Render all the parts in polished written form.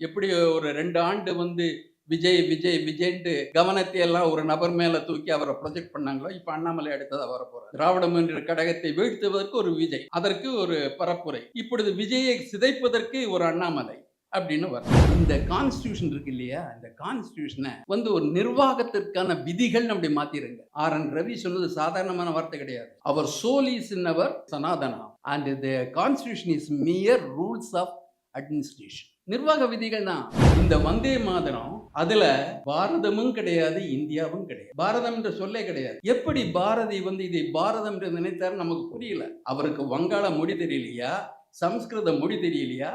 எப்படி ஒரு 2 ஆண்டு விஜய், விஜய், விஜய்ன்ட்டு கவனத்தை எல்லாம் ஒரு நபர் மேல தூக்கி அவர ப்ரொஜெக்ட் பண்ணாங்களோ, இப்ப அண்ணாமலை அடுத்ததா வரப்போறார். திராவிடம் என்ற கடகத்தை வீழ்த்துவதற்கு ஒரு விஜய், அதற்கு ஒரு பரப்புரை. இப்பொழுது விஜயை சிதைப்பதற்கு ஒரு அண்ணாமலை அப்படின்னு வரும். இந்த கான்ஸ்டிடியூஷன் இருக்கு இல்லையா? இந்த கான்ஸ்டிடியூஷன ஒரு நிர்வாகத்திற்கான விதிகள் அப்படி மாத்திருங்க. ஆர்.என். ரவி சொன்னது சாதாரணமான வார்த்தை கிடையாது. Our soul is in our Sanatana and the constitution is mere rules of administration. நிர்வாக விதிகள் தான். இந்த வந்தே மாதரம் அதுல பாரதமும் கிடையாது, இந்தியாவும் கிடையாது. பாரதம் என்ற சொல்லே கிடையாது. எப்படி பாரதி இதை பாரதம் என்று நினைத்தார் நமக்கு புரியல. அவருக்கு வங்காள மொழி தெரியலையா, சம்ஸ்கிருத மொழி தெரியலையா?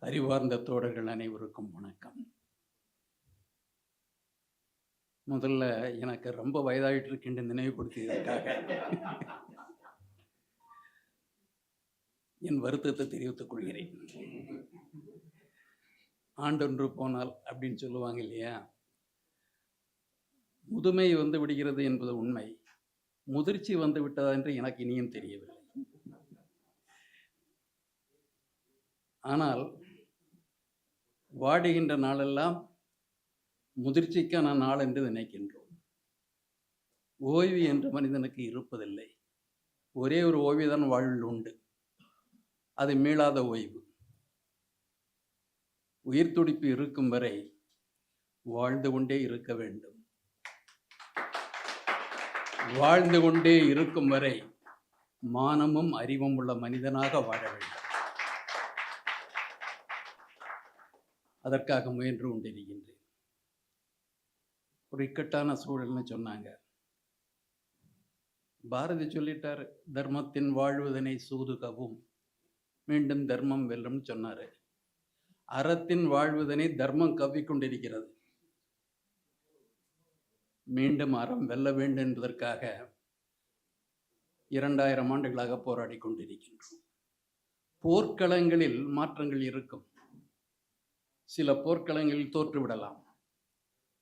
அறிவார்ந்த தோழர்கள் அனைவருக்கும் வணக்கம். முதல்ல எனக்கு ரொம்ப வயதாயிட்டு இருக்கின்ற நினைவுபடுத்தியதற்காக என் வருத்தத்தை தெரிவித்துக் கொள்கிறேன். ஆண்டொன்று போனால் அப்படின்னு சொல்லுவாங்க இல்லையா? முதுமை விடுகிறது என்பது உண்மை. முதிர்ச்சி விட்டதா என்று எனக்கு இனியும் தெரியவில்லை. ஆனால் வாடுகின்ற நாளெல்லாம் முதிர்ச்சிக்கான நாள் என்று நினைக்கின்றோம். ஓய்வு என்ற மனிதனுக்கு இருப்பதில்லை. ஒரே ஒரு ஓய்வுதான் வாழ்வில் உண்டு. அது மீளாத ஓய்வு. உயிர் துடிப்பு இருக்கும் வரை வாழ்ந்து கொண்டே இருக்க வேண்டும். வாழ்ந்து கொண்டே இருக்கும் வரை மானமும் அறிவும் உள்ள மனிதனாக வாழ வேண்டும். அதற்காக முயன்று கொண்டிருக்கின்றேன். ஒரு இக்கட்டான சூழல்னு சொன்னாங்க. பாரதி சொல்லிட்டார், தர்மத்தின் வாழ்வதனை சூதுகவும் மீண்டும் தர்மம் வெல்லும் சொன்னாரு. அறத்தின் வாழ்வதனை தர்மம் கவ்விக்கொண்டிருக்கிறது. மீண்டும் அறம் வெல்ல வேண்டும் என்பதற்காக 2000 ஆண்டுகளாக போராடி கொண்டிருக்கின்றோம். போர்க்களங்களில் மாற்றங்கள் இருக்கும். சில போர்க்களங்களில் தோற்றுவிடலாம்.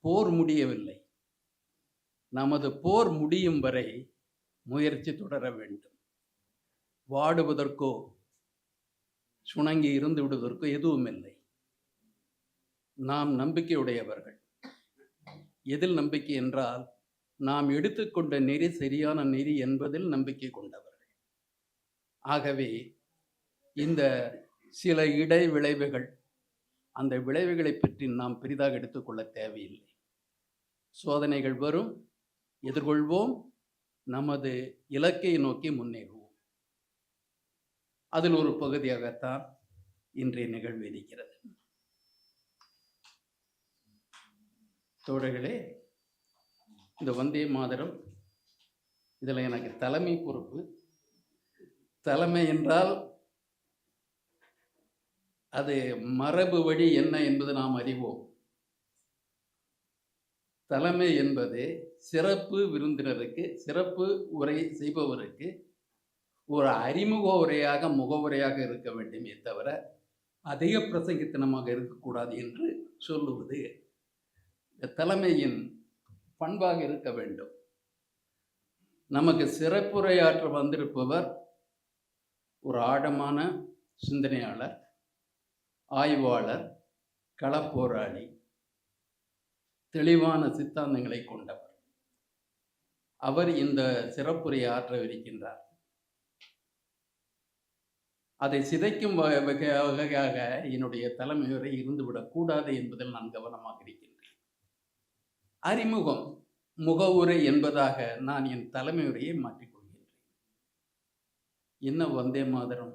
போர் முடியவில்லை. நமது போர் முடியும் வரை முயற்சி தொடர வேண்டும். வாடுவதற்கோ சுணங்கி இருந்து விடுவதற்கோ எதுவும் இல்லை. நாம் நம்பிக்கையுடையவர்கள். எதில் நம்பிக்கை என்றால், நாம் எடுத்துக்கொண்ட நெறி சரியான நெறி என்பதில் நம்பிக்கை கொண்டவர்கள். ஆகவே இந்த சில இடை விளைவுகள், அந்த விளைவுகளை பற்றி நாம் பெரிதாக எடுத்துக்கொள்ள தேவையில்லை. சோதனைகள் வரும், எதிர்கொள்வோம், நமது இலக்கை நோக்கி முன்னேறுவோம். அதில் ஒரு பகுதியாகத்தான் இன்றைய நிகழ்வு இருக்கிறது. தோழர்களே, இந்த வந்தே மாதரம் இதில் எனக்கு தலைமை பொறுப்பு. தலைமை என்றால் அது மரபு வழி என்ன என்பது நாம் அறிவோம். தலைமை என்பது சிறப்பு விருந்தினருக்கு, சிறப்பு உரை செய்பவருக்கு ஒரு அறிமுக உரையாக, முகவுரையாக இருக்க வேண்டுமே தவிர அதிக பிரசங்கித்தனமாக இருக்கக்கூடாது என்று சொல்லுவது தலைமையின் பண்பாக இருக்க வேண்டும். நமக்கு சிறப்புரையாற்ற வந்திருப்பவர் ஒரு ஆழமான சிந்தனையாளர், ஆய்வாளர், களப்போராளி, தெளிவான சித்தாந்தங்களை கொண்டவர். அவர் இந்த சிறப்புரையை ஆற்றவிருக்கின்றார். அதை சிதைக்கும் வகையாக என்னுடைய தலைமையுரை இருந்துவிடக்கூடாது என்பதில் நான் கவனமாக இருக்கின்றேன். அறிமுகம், முகவுரை என்பதாக நான் என் தலைமையுரையை மாற்றிக்கொள்கின்றேன். என்ன வந்தே மாதரம்?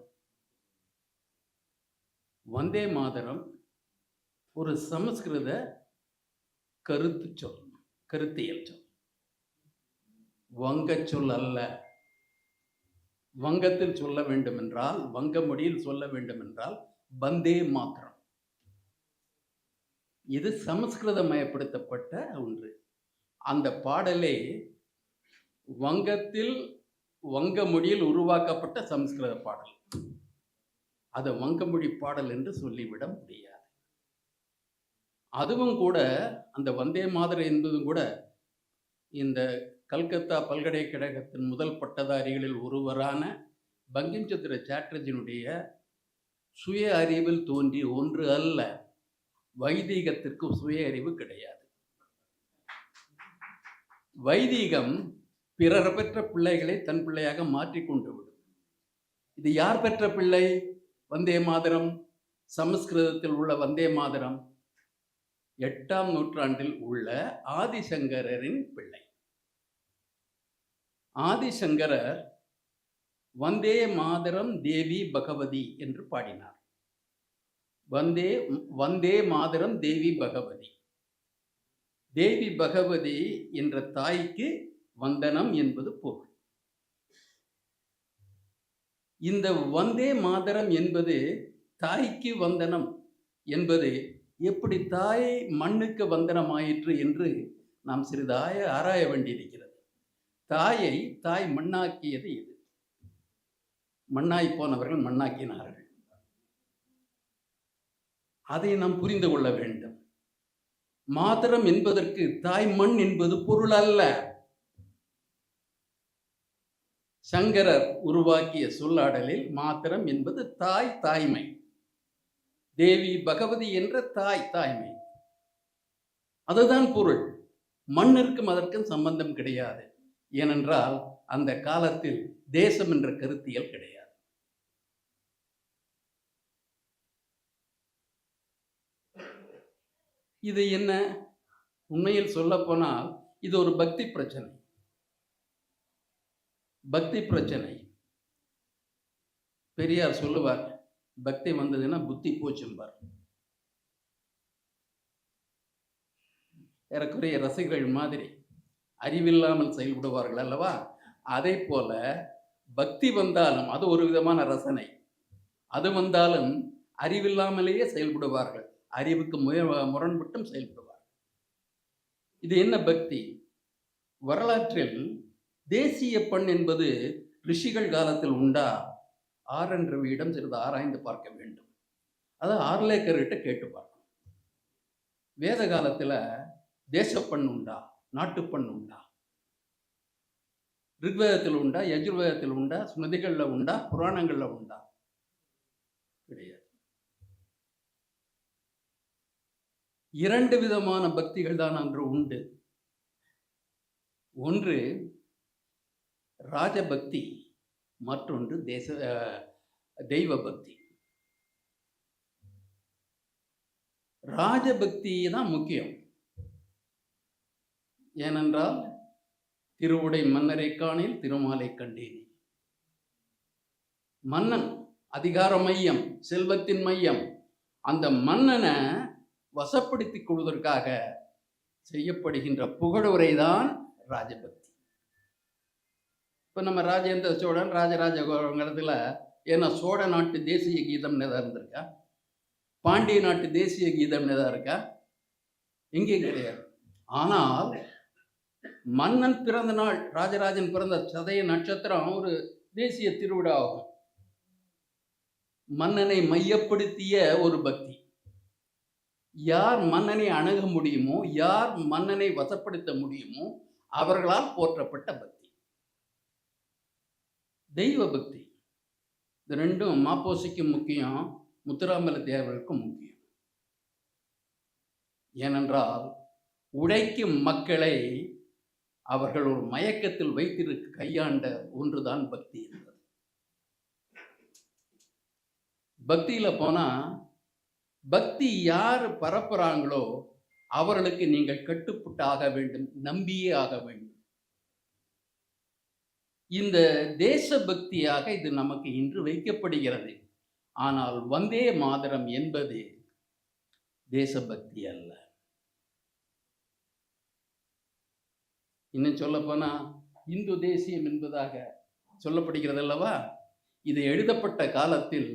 வந்தே மாதரம் ஒரு சமஸ்கிருத கருத்தியல் சொல். வங்க சொல் அல்ல. வங்கத்தில் சொல்ல வேண்டும் என்றால், வங்க மொழியில் சொல்ல வேண்டும் என்றால் வந்தே மாதரம். இது சமஸ்கிருதமயப்படுத்தப்பட்ட ஒன்று. அந்த பாடலே வங்கத்தில் வங்க மொழியில் உருவாக்கப்பட்ட சமஸ்கிருத பாடல். அதை வங்கமொழி பாடல் என்று சொல்லிவிட முடியாது. அதுவும் கூட அந்த வந்தே மாதரம் என்பதும் கூட இந்த கல்கத்தா பல்கலைக்கழகத்தின் முதல் பட்டதாரிகளில் ஒருவரான பங்கிம் சந்திர சாட்டர்ஜியினுடைய சுய அறிவில் தோன்றிய ஒன்று அல்ல. வைதீகத்திற்கு சுய அறிவு கிடையாது. வைதீகம் பிறர் பெற்ற பிள்ளைகளை தன் பிள்ளையாக மாற்றிக்கொண்டு விடும். இது யார் பெற்ற பிள்ளை? வந்தே மாதரம், சமஸ்கிருதத்தில் உள்ள வந்தே மாதரம் 8ஆம் நூற்றாண்டில் உள்ள ஆதிசங்கரின் பிள்ளை. ஆதிசங்கரர் வந்தே மாதரம் தேவி பகவதி என்று பாடினார். வந்தே மாதரம் தேவி பகவதி. தேவி பகவதி என்ற தாய்க்கு வந்தனம் என்பது பொருள். இந்த வந்தே மாதரம் என்பது தாய்க்கு வந்தனம் என்பது எப்படி தாய் மண்ணுக்கு வந்தனம் ஆயிற்று என்று நாம் சிறிதாய ஆராய வேண்டியிருக்கிறது. தாயை தாய் மண்ணாக்கியது இது. மண்ணாய் போனவர்கள் மண்ணாக்கினார்கள். அதை நாம் புரிந்து கொள்ள வேண்டும். மாதரம் என்பதற்கு தாய் மண் என்பது பொருள் அல்ல. சங்கரர் உருவாக்கிய சொல்லாடலில் மாத்திரம் என்பது தாய், தாய்மை. தேவி பகவதி என்ற தாய்மை, அதுதான் பொருள். மண்ணிற்கும் அதற்கும் சம்பந்தம் கிடையாது. ஏனென்றால் அந்த காலத்தில் தேசம் என்ற கருத்தியல் கிடையாது. இது என்ன? உண்மையில் சொல்ல போனால் இது ஒரு பக்தி பிரச்சனை. பக்தி பிரச்சனை. பெரியார் சொல்லுவார், பக்தி வந்ததுன்னா புத்தி போச்சும்பார். ஏறக்குறைய ரசிகர்கள் மாதிரி அறிவில்லாமல் செயல்படுவார்கள் அல்லவா? அதை போல பக்தி வந்தாலும் அது ஒரு விதமான ரசனை. அது வந்தாலும் அறிவில்லாமலேயே செயல்படுவார்கள். அறிவுக்கு முரண்பட்டும் செயல்படுவார்கள். இது என்ன பக்தி? வரலாற்றில் தேசிய பண் என்பது ரிஷிகள் காலத்தில் உண்டா? ஆரென்றவியிடம் சிறிது ஆராய்ந்து பார்க்க வேண்டும். அதை ஆர்லேக்கர்கிட்ட கேட்டு பார்க்கணும். வேத காலத்தில் தேசப்பண் உண்டா? நாட்டுப்பண் உண்டா? ரிக்வேதத்தில் உண்டா? யஜுர்வேதத்தில் உண்டா? ஸ்மிருதிகளில் உண்டா? புராணங்களில் உண்டா? கிடையாது. 2 விதமான பக்திகள் தான் அன்று உண்டு. ஒன்று ராஜபக்தி, மற்றொன்று தெய்வ பக்தி. ராஜபக்தி தான் முக்கியம். ஏனென்றால் திருவுடை மன்னரை காணில் திருமாலை கண்டேனே. மன்னன் அதிகார மையம், செல்வத்தின் மையம். அந்த மன்னனை வசப்படுத்திக் கொள்வதற்காக செய்யப்படுகின்ற புகழுரைதான் ராஜபக்தி. இப்போ நம்ம ராஜேந்திர சோழன், ராஜராஜ ஏன்னா சோழ நாட்டு தேசிய கீதம் எதாவது இருந்திருக்கா? பாண்டிய நாட்டு தேசிய கீதம் எதாவது இருக்கா? எங்கேயும் கிடையாது. ஆனால் மன்னன் பிறந்த நாள், ராஜராஜன் பிறந்த சதய நட்சத்திரம் ஒரு தேசிய திருவிழா ஆகும். மன்னனை மையப்படுத்திய ஒரு பக்தி. யார் மன்னனை அணுக முடியுமோ, யார் மன்னனை வசப்படுத்த முடியுமோ அவர்களால் போற்றப்பட்ட பக்தி. தெய்வ பக்தி. இது ரெண்டும் மாப்போசிக்கும் முக்கியம், முத்துராமல தேவருக்கும் முக்கியம். ஏனென்றால் உழைக்கும் மக்களை அவர்கள் ஒரு மயக்கத்தில் வைத்திருக்க கையாண்ட ஒன்றுதான் பக்தி என்பது. பக்தியில போனா பக்தி யார் பரப்புறாங்களோ அவர்களுக்கு நீங்கள் கட்டுப்பட்டு ஆக வேண்டும், நம்பியே ஆக வேண்டும். இந்த தேசபக்தியாக இது நமக்கு இன்று வைக்கப்படுகிறது. ஆனால் வந்தே மாதரம் என்பது தேசபக்தி அல்ல. இன்னும் சொல்ல போனா இந்து தேசியம் என்பதாக சொல்லப்படுகிறது அல்லவா? இது எழுதப்பட்ட காலத்தில்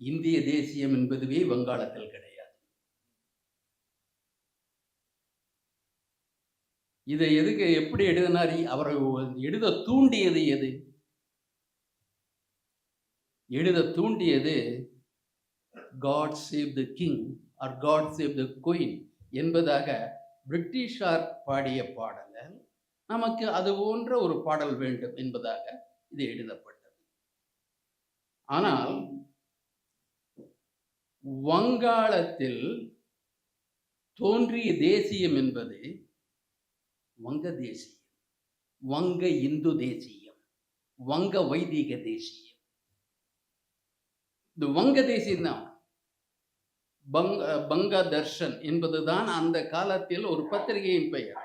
இந்திய தேசியம் என்பதுவே வங்காளத்தில் கிடையாது. இதை எதுக்கு எப்படி எழுதினார்? அவர்கள் எழுத தூண்டியது எது? எழுத தூண்டியது God save the king or God save the queen என்பதாக பிரிட்டிஷார் பாடிய பாடல். நமக்கு அது போன்ற ஒரு பாடல் வேண்டும் என்பதாக இது எழுதப்பட்டது. ஆனால் வங்காளத்தில் தோன்றிய தேசியம் என்பது வங்க தேசியம், வங்க இந்து தேசியம், வங்க வைதிக தேசியம். இந்த வங்க தேசியம் தான் பங்க தர்ஷன் என்பதுதான் அந்த காலத்தில் ஒரு பத்திரிகையின் பெயர்.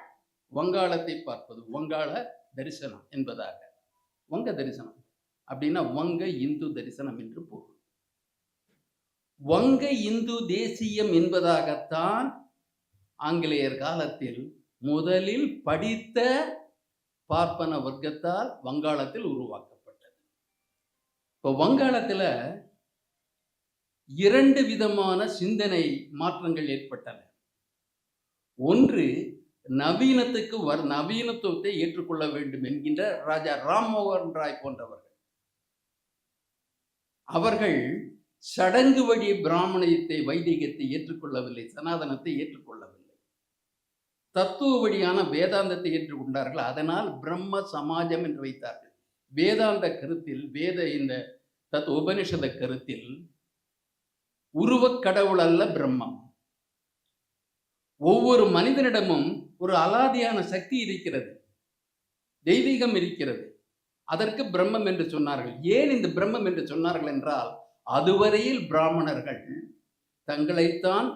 வங்காளத்தை பார்ப்பது, வங்காள தரிசனம் என்பதாக. வங்க தரிசனம் அப்படின்னா வங்க இந்து தரிசனம் என்று பொருள். வங்க இந்து தேசியம் என்பதாகத்தான் ஆங்கிலேயர் காலத்தில் முதலில் படித்த பார்ப்பன வர்க்கத்தால் வங்காளத்தில் உருவாக்கப்பட்டது. இப்போ வங்காளத்தில் 2 விதமான சிந்தனை மாற்றங்கள் ஏற்பட்டன. ஒன்று, நவீனத்துவத்தை ஏற்றுக்கொள்ள வேண்டும் என்கின்ற ராஜா ராம்மோகன் ராய் போன்றவர்கள். அவர்கள் சடங்கு வழி பிராமணியத்தை, வைதிகத்தை ஏற்றுக்கொள்ளவில்லை, சனாதனத்தை ஏற்றுக்கொள்ளவில்லை. தத்துவ வழியான வேதாந்தத்தை ஏற்றுக்கொண்டார்கள். அதனால் பிரம்ம சமாஜம் என்று வைத்தார்கள். வேதாந்த கருத்தில், இந்த உபனிஷத கருத்தில் உருவக் கடவுள் அல்ல பிரம்மம். ஒவ்வொரு மனிதனிடமும் ஒரு அலாதியான சக்தி இருக்கிறது, தெய்வீகம் இருக்கிறது. அதற்கு பிரம்மம் என்று சொன்னார்கள். ஏன் இந்த பிரம்மம் என்று சொன்னார்கள் என்றால், அதுவரையில் பிராமணர்கள் தங்களைத்தான்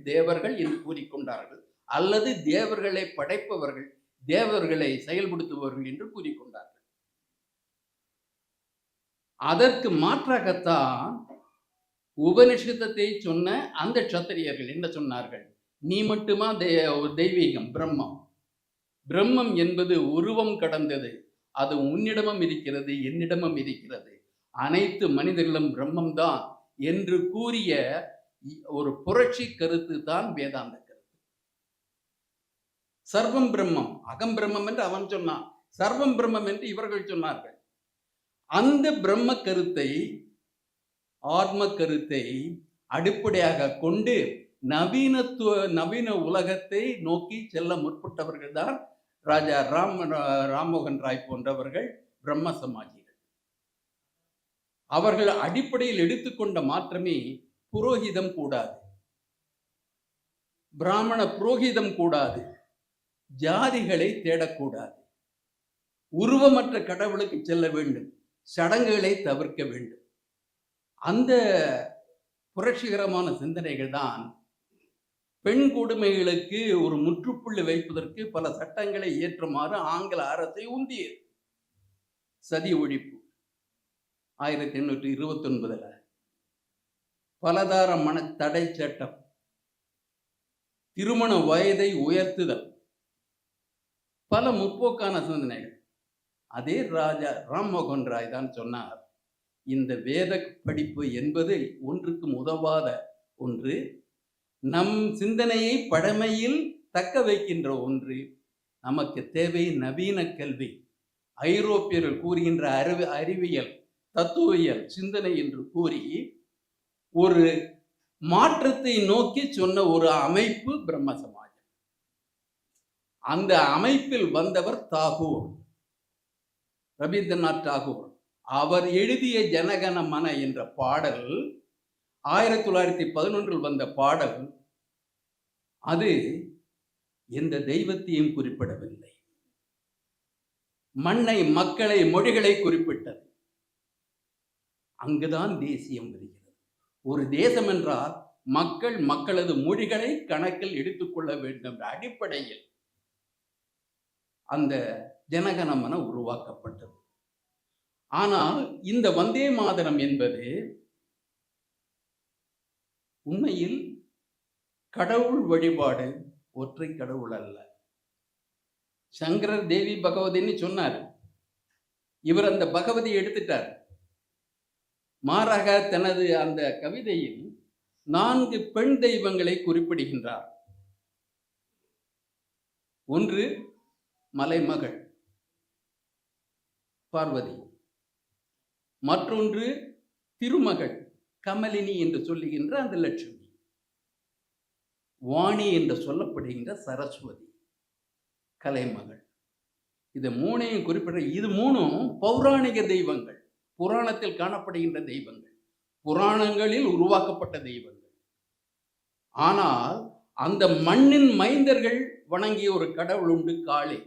தேவர்கள் என்று கூறிக்கொண்டார்கள், அல்லது தேவர்களை படைப்பவர்கள், தேவர்களை செயல்படுத்துபவர்கள் என்று கூறிக்கொண்டார்கள். அதற்கு மாற்றாகத்தான் உபனிஷத்தை சொன்ன அந்த சத்திரியர்கள் என்ன சொன்னார்கள்? நீ மட்டுமா தெய்வீகம், பிரம்மம் என்பது உருவம் கடந்தது, அது உன்னிடமும் இருக்கிறது, என்னிடமும் இருக்கிறது, அனைத்து மனிதர்களும் பிரம்மம் தான் என்று கூறிய ஒரு புரட்சி கருத்து தான் வேதாந்த கருத்து. சர்வம் பிரம்மம், அகம் பிரம்மம் என்று அவன் சொன்னான், சர்வம் பிரம்மம் என்று இவர்கள் சொன்னார்கள். அந்த பிரம்ம கருத்தை, ஆத்ம கருத்தை அடிப்படையாக கொண்டு நவீன உலகத்தை நோக்கி செல்ல முற்பட்டவர்கள் தான் ராஜா ராம்மோகன் ராய் போன்றவர்கள், பிரம்ம சமாஜிகள். அவர்கள் அடிப்படையில் எடுத்துக்கொண்ட மாற்றமே புரோகிதம் கூடாது, பிராமண புரோகிதம் கூடாது, ஜாதிகளை தேடக்கூடாது, உருவமற்ற கடவுளுக்கு செல்ல வேண்டும், சடங்குகளை தவிர்க்க வேண்டும். அந்த புரட்சிகரமான சிந்தனைகள் தான் பெண் கொடுமைகளுக்கு ஒரு முற்றுப்புள்ளி வைப்பதற்கு பல சட்டங்களை இயற்றுமாறு ஆங்கில அரசை உந்தியது. சதி ஒழிப்பு 1829 பலதார மன தடை சட்டம், திருமண வயதை உயர்த்துதல், பல முற்போக்கான சிந்தனைகள். அதே ராஜா ராம்மோகன் ராய் தான் சொன்னார், இந்த வேத படிப்பு என்பது ஒன்றுக்கும் உதவாத ஒன்று, நம் சிந்தனையை பழமையில் தக்க வைக்கின்ற ஒன்று, நமக்கு தேவை நவீன கல்வி, ஐரோப்பியர்கள் கூறுகின்ற அறிவியல், தத்துவியல், சிந்தனை என்று கூறி ஒரு மாற்றத்தை நோக்கி சொன்ன ஒரு அமைப்பு பிரம்ம சமாஜம். அந்த அமைப்பில் வந்தவர் தாகூர், ரவீந்திரநாத் தாகூர். அவர் எழுதிய ஜனகன மன என்ற பாடல் 1911 வந்த பாடல். அது எந்த தெய்வத்தையும் குறிப்பிடவில்லை, மண்ணை, மக்களை, மொழிகளை குறிப்பிட்டது. அங்குதான் தேசியம் வருகிறது. ஒரு தேசம் என்றால் மக்கள், மக்களது மொழிகளை கணக்கில் எடுத்துக்கொள்ள வேண்டும் என்ற அடிப்படையில் அந்த ஜனகணமன உருவாக்கப்பட்டது. ஆனால் இந்த வந்தே மாதரம் என்பது உண்மையில் கடவுள் வழிபாடு, ஒற்றை கடவுள் அல்ல. சங்கரர் தேவி பகவதின்னு சொன்னார், இவர் அந்த பகவதியை எடுத்துட்டார். மாறாக தனது அந்த கவிதையில் 4 பெண் தெய்வங்களை குறிப்பிடுகின்றார். ஒன்று மலைமகள் பார்வதி, மற்றொன்று திருமகள் கமலினி என்று சொல்லுகின்ற அந்த லட்சுமி, வாணி என்று சொல்லப்படுகின்ற சரஸ்வதி கலைமகள். இது 3ஐயும் குறிப்பிட. இது 3ம் பௌராணிக தெய்வங்கள், புராணத்தில் காணப்படுகின்ற தெய்வங்கள். புராணங்களில் உருவாக்கப்பட்ட தெய்வங்கள். ஆனால் அந்த மண்ணின் மைந்தர்கள் வணங்கிய ஒரு கடவுள் உண்டு, காளி.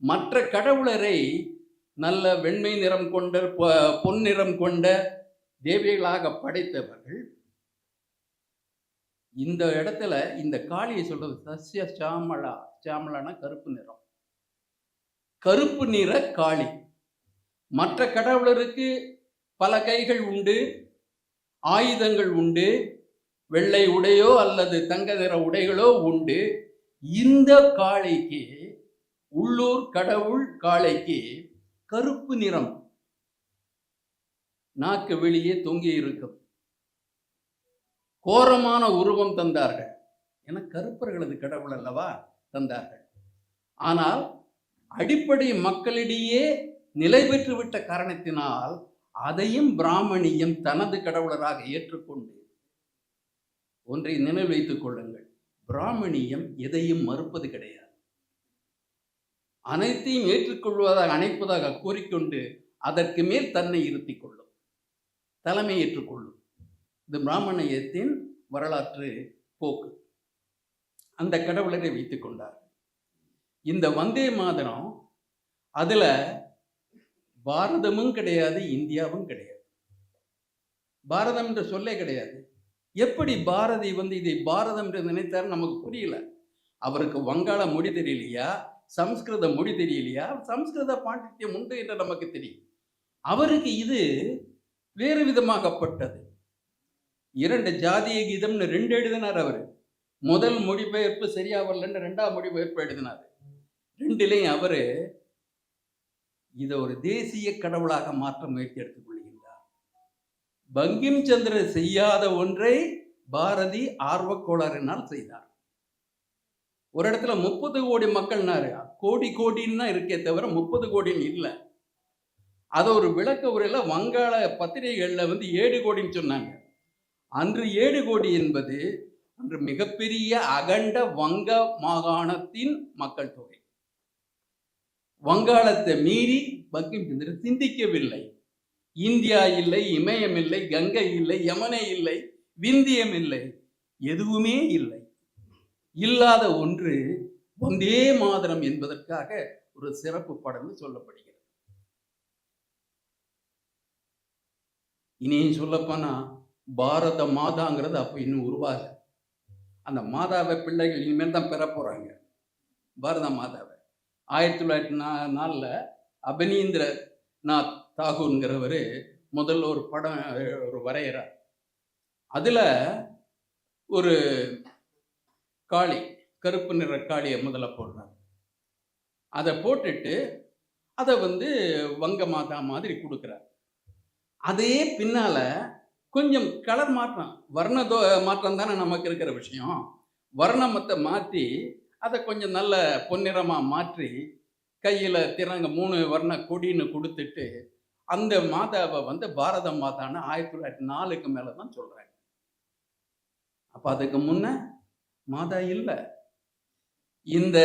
மற்ற கடவுளரை நல்ல வெண்மை நிறம் கொண்ட பொன்னிறம் கொண்ட தேவிகளாக படைத்தவர்கள் இந்த இடத்துல இந்த காளியை சொல்றது சஸ்ய சாமளா. சாமளானா கருப்பு நிறம், கருப்பு நிற காளி. மற்ற கடவுளருக்கு பல கைகள் உண்டு, ஆயுதங்கள் உண்டு, வெள்ளை உடையோ அல்லது தங்க நிற உடைகளோ உண்டு. இந்த காளைக்கு, உள்ளூர் கடவுள் காளைக்கு கருப்பு நிறம், நாக்கு வெளியே தொங்கி இருக்கும், கோரமான உருவம் தந்தார்கள். என கருப்பர்களது கடவுள் அல்லவா தந்தார்கள். ஆனால் அடிப்படை மக்களிடையே நிலை பெற்றுவிட்ட காரணத்தினால் அதையும் பிராமணியம் தனது கடவுளராக ஏற்றுக்கொண்டு, ஒன்றை நினைவு வைத்துக் கொள்ளுங்கள், பிராமணியம் எதையும் மறுப்பது கிடையாது. அனைத்தையும் ஏற்றுக்கொள்வதாக அணைப்பதாக கூறிக்கொண்டு அதற்கு மேல் தன்னை இருத்திக் கொள்ளும், தலைமை ஏற்றுக்கொள்ளும். இது பிராமணியத்தின் வரலாற்று போக்கு. அந்த கடவுளரை வைத்துக் கொண்டார். இந்த வந்தே மாதரம் அதுல பாரதமும் கிடையாது, இந்தியாவும் கிடையாது. பாரதம் என்ற சொல்லே கிடையாது. எப்படி பாரதி இதை பாரதம் என்று நினைத்தார் நமக்கு புரியல. அவருக்கு வங்காள மொழி தெரியலையா, சம்ஸ்கிருத மொழி தெரியலையா? சம்ஸ்கிருத பாண்டித்யம் உண்டு என்று நமக்கு தெரியும். அவருக்கு இது வேறு விதமாகப்பட்டது. 2 ஜாதிய கீதம்னு 2 எழுதினார் அவர். முதல் மொழிபெயர்ப்பு சரியா வரலன்னு 2ஆம் மொழிபெயர்ப்பு எழுதினார். 2லையும் அவரு இதை ஒரு தேசிய கடவுளாக மாற்ற முயற்சி எடுத்துக் கொள்கின்றார். பங்கிம் சந்திரர் செய்யாத ஒன்றை பாரதி ஆர்வக்கோளாறினால் செய்தார். ஒரு இடத்துல 30 கோடி மக்கள்னாரு, கோடி கோடின்னா இருக்கே தவிர 30 கோடின்னு இல்லை. அதை ஒரு விளக்க உரையில வங்காள பத்திரிகைகள்ல 7 கோடின்னு சொன்னாங்க. அன்று 7 கோடி என்பது அன்று மிகப்பெரிய அகண்ட வங்க மாகாணத்தின் மக்கள் தொகை. வங்காளத்தை மீறி பங்கிம் சந்திரன் சிந்திக்கவில்லை. இந்தியா இல்லை, இமயம் இல்லை, கங்கை இல்லை, யமுனை இல்லை, விந்தியம் இல்லை, எதுவுமே இல்லை. இல்லாத ஒன்று வந்தே மாதரம் என்பதற்காக ஒரு சிறப்பு படம் சொல்லப்படுகிறது. இனியும் சொல்லப்போனா பாரத மாதாங்கிறது அப்ப இன்னும் உருவாக. அந்த மாதாவை பிள்ளைகள் இனிமேல் தான் பெற போறாங்க. பாரத மாதாவை 1904 அபனீந்திரநாத் தாகூர்ங்கிறவர் முதல்ல ஒரு படம் ஒரு வரைகிறார். அதுல ஒரு காளி, கருப்பு நிற காளியை முதல்ல போடுறார். அதை போட்டுட்டு அதை வங்க மாதா மாதிரி கொடுக்குறார். அதே பின்னால கொஞ்சம் கலர் மாற்றம், வர்ண மாற்றம் தானே நமக்கு இருக்கிற விஷயம். வர்ணமத்தை மாற்றி அதை கொஞ்சம் நல்ல பொன்னிறமாக மாற்றி கையில் திறங்க 3 வர்ண கொடின்னு கொடுத்துட்டு அந்த மாதாவை பாரத மாதான்னு 1904க்கு மேலே தான் சொல்கிறாங்க. அப்போ அதுக்கு முன்ன மாதா இல்லை. இந்த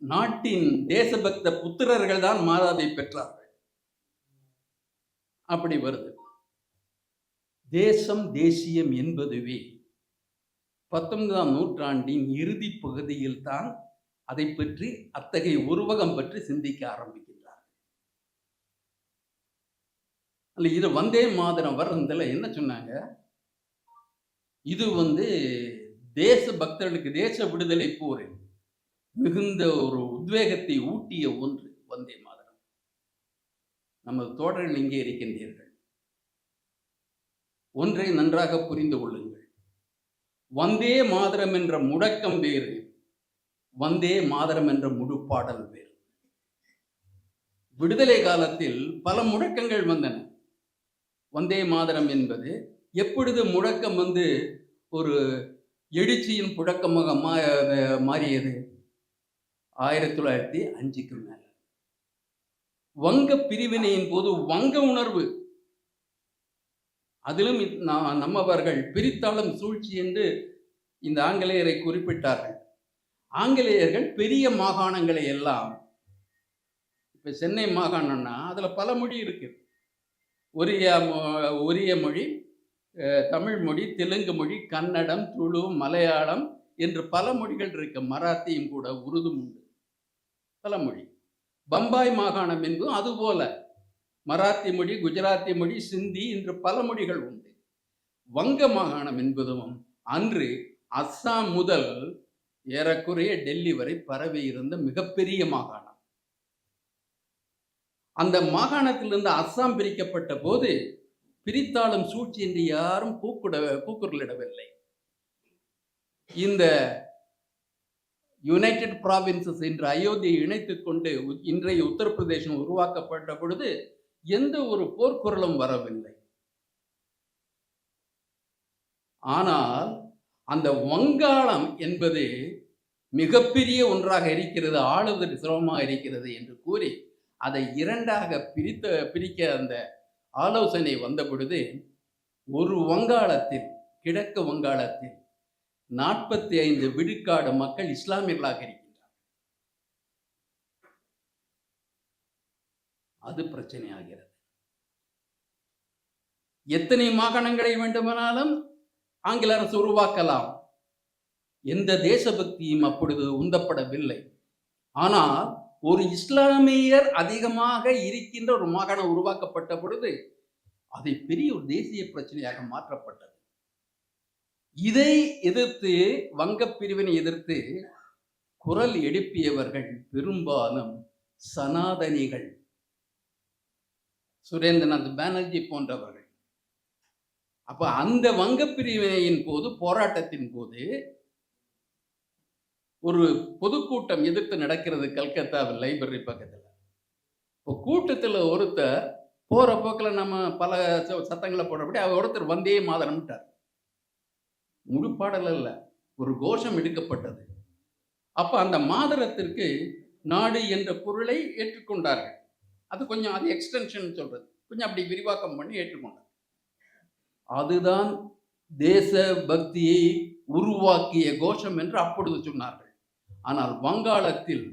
நாட்டின் தேசபக்த புத்திரர்கள் தான் மாதாவை பெற்றார்கள். அப்படி வருது. தேசம் தேசியம் என்பதுவே 19ஆம் நூற்றாண்டின் இறுதி பகுதியில் தான் அதை பற்றி, அத்தகைய உருவகம் பற்றி சிந்திக்க ஆரம்பிக்கின்றார். இது வந்தே மாதரம் வர்றதுல என்ன சொன்னாங்க, இது தேச பக்தர்களுக்கு தேச விடுதலை போரில் மிகுந்த ஒரு உத்வேகத்தை ஊட்டிய ஒன்று வந்தே மாதரம். நமது தோழர்கள் இங்கே இருக்கின்றீர்கள், ஒன்றை நன்றாக புரிந்து கொள்ளுங்கள். வந்தே மாதரம் என்ற முழக்கம் வேறு, வந்தே மாதரம் என்ற முழுப்பாடல் வேறு. விடுதலை காலத்தில் பல முழக்கங்கள் வந்தன. வந்தே மாதரம் என்பது எப்பொழுது முழக்கம் ஒரு எழுச்சியின் புழக்கமாக மாறியது? 1905க்கு மேல வங்க பிரிவினையின் போது வங்க உணர்வு, அதிலும் நம்மவர்கள் பிரித்தாளும் சூழ்ச்சி என்று இந்த ஆங்கிலேயரை குறிப்பிட்டார்கள். ஆங்கிலேயர்கள் பெரிய மாகாணங்களை எல்லாம், இப்ப சென்னை மாகாணம்னா அதுல பல மொழி இருக்கு. ஒரிய மொழி, தமிழ் மொழி, தெலுங்கு மொழி, கன்னடம், துளு, மலையாளம் என்று பல மொழிகள் இருக்கு. மராத்தியும் கூட, உருதும் உண்டு, பல மொழி. பம்பாய் மாகாணம் என்பதும் அதுபோல மராத்தி மொழி, குஜராத்தி மொழி, சிந்தி என்று பல மொழிகள் உண்டு. வங்க மாகாணம் என்பதும் அன்று அஸ்ஸாம் முதல் ஏறக்குறைய டெல்லி வரை பரவி இருந்த மிகப்பெரிய மாகாணம். அந்த மாகாணத்திலிருந்து அஸ்ஸாம் பிரிக்கப்பட்ட போது பிரித்தாளும் சூழ்ச்சி என்று யாரும் கூக்குரலிடவில்லை. இந்த யுனைடெட் ப்ராவின்சஸ் என்று அயோத்தியை இணைத்துக் கொண்டு இன்றைய உத்தரப்பிரதேசம் உருவாக்கப்பட்ட பொழுது எந்த ஒரு போர்க்குரலும் வரவில்லை. ஆனால் அந்த வங்காளம் என்பது மிகப்பெரிய ஒன்றாக இருக்கிறது, ஆளுவது சிரமமாக இருக்கிறது என்று கூறி அதை இரண்டாக பிரிக்க அந்த ஆலோசனை வந்த பொழுது ஒரு வங்காளத்தில், கிழக்கு வங்காளத்தில் 45 விழுக்காடு மக்கள் இஸ்லாமியர்களாக இருக்கின்றனர். அது பிரச்சனையாகிறது. எத்தனை மாகாணங்களை வேண்டுமானாலும் ஆங்கில அரசு உருவாக்கலாம். எந்த தேசபக்தியும் அப்பொழுது உந்தப்படவில்லை. ஆனால் ஒரு இஸ்லாமியர் அதிகமாக இருக்கின்ற ஒரு மாகாணம் உருவாக்கப்பட்ட பொழுது அதை பெரிய ஒரு தேசிய பிரச்சனையாக மாற்றப்பட்டது. இதை எதிர்த்து, வங்க பிரிவினை எதிர்த்து குரல் எழுப்பியவர்கள் பெரும்பாலும் சனாதனிகள், சுரேந்திரநாத் பானர்ஜி போன்றவர்கள். அப்ப அந்த வங்க பிரிவினையின் போது, போராட்டத்தின் போது ஒரு பொதுக்கூட்டம் எதிர்த்து நடக்கிறது கல்கத்தாவில், லைப்ரரி பக்கத்தில். இப்போ கூட்டத்தில் ஒருத்தர் போற போக்கில் நம்ம பல சத்தங்களை போடுறபடி அவர் ஒருத்தர் வந்தே மாதரம்ட்டார். முழு பாடல் அல்ல, ஒரு கோஷம் எடுக்கப்பட்டது. அப்ப அந்த மாதரத்திற்கு நாடு என்ற பொருளை ஏற்றுக்கொண்டார்கள். அது கொஞ்சம், அது எக்ஸ்டென்ஷன் சொல்றது, கொஞ்சம் அப்படி விரிவாக்கம் பண்ணி ஏற்றுக்கொண்டார். அதுதான் தேச பக்தியை உருவாக்கிய கோஷம் என்று அப்பொழுது சொன்னார்கள். ஆனால் வங்காளத்தில்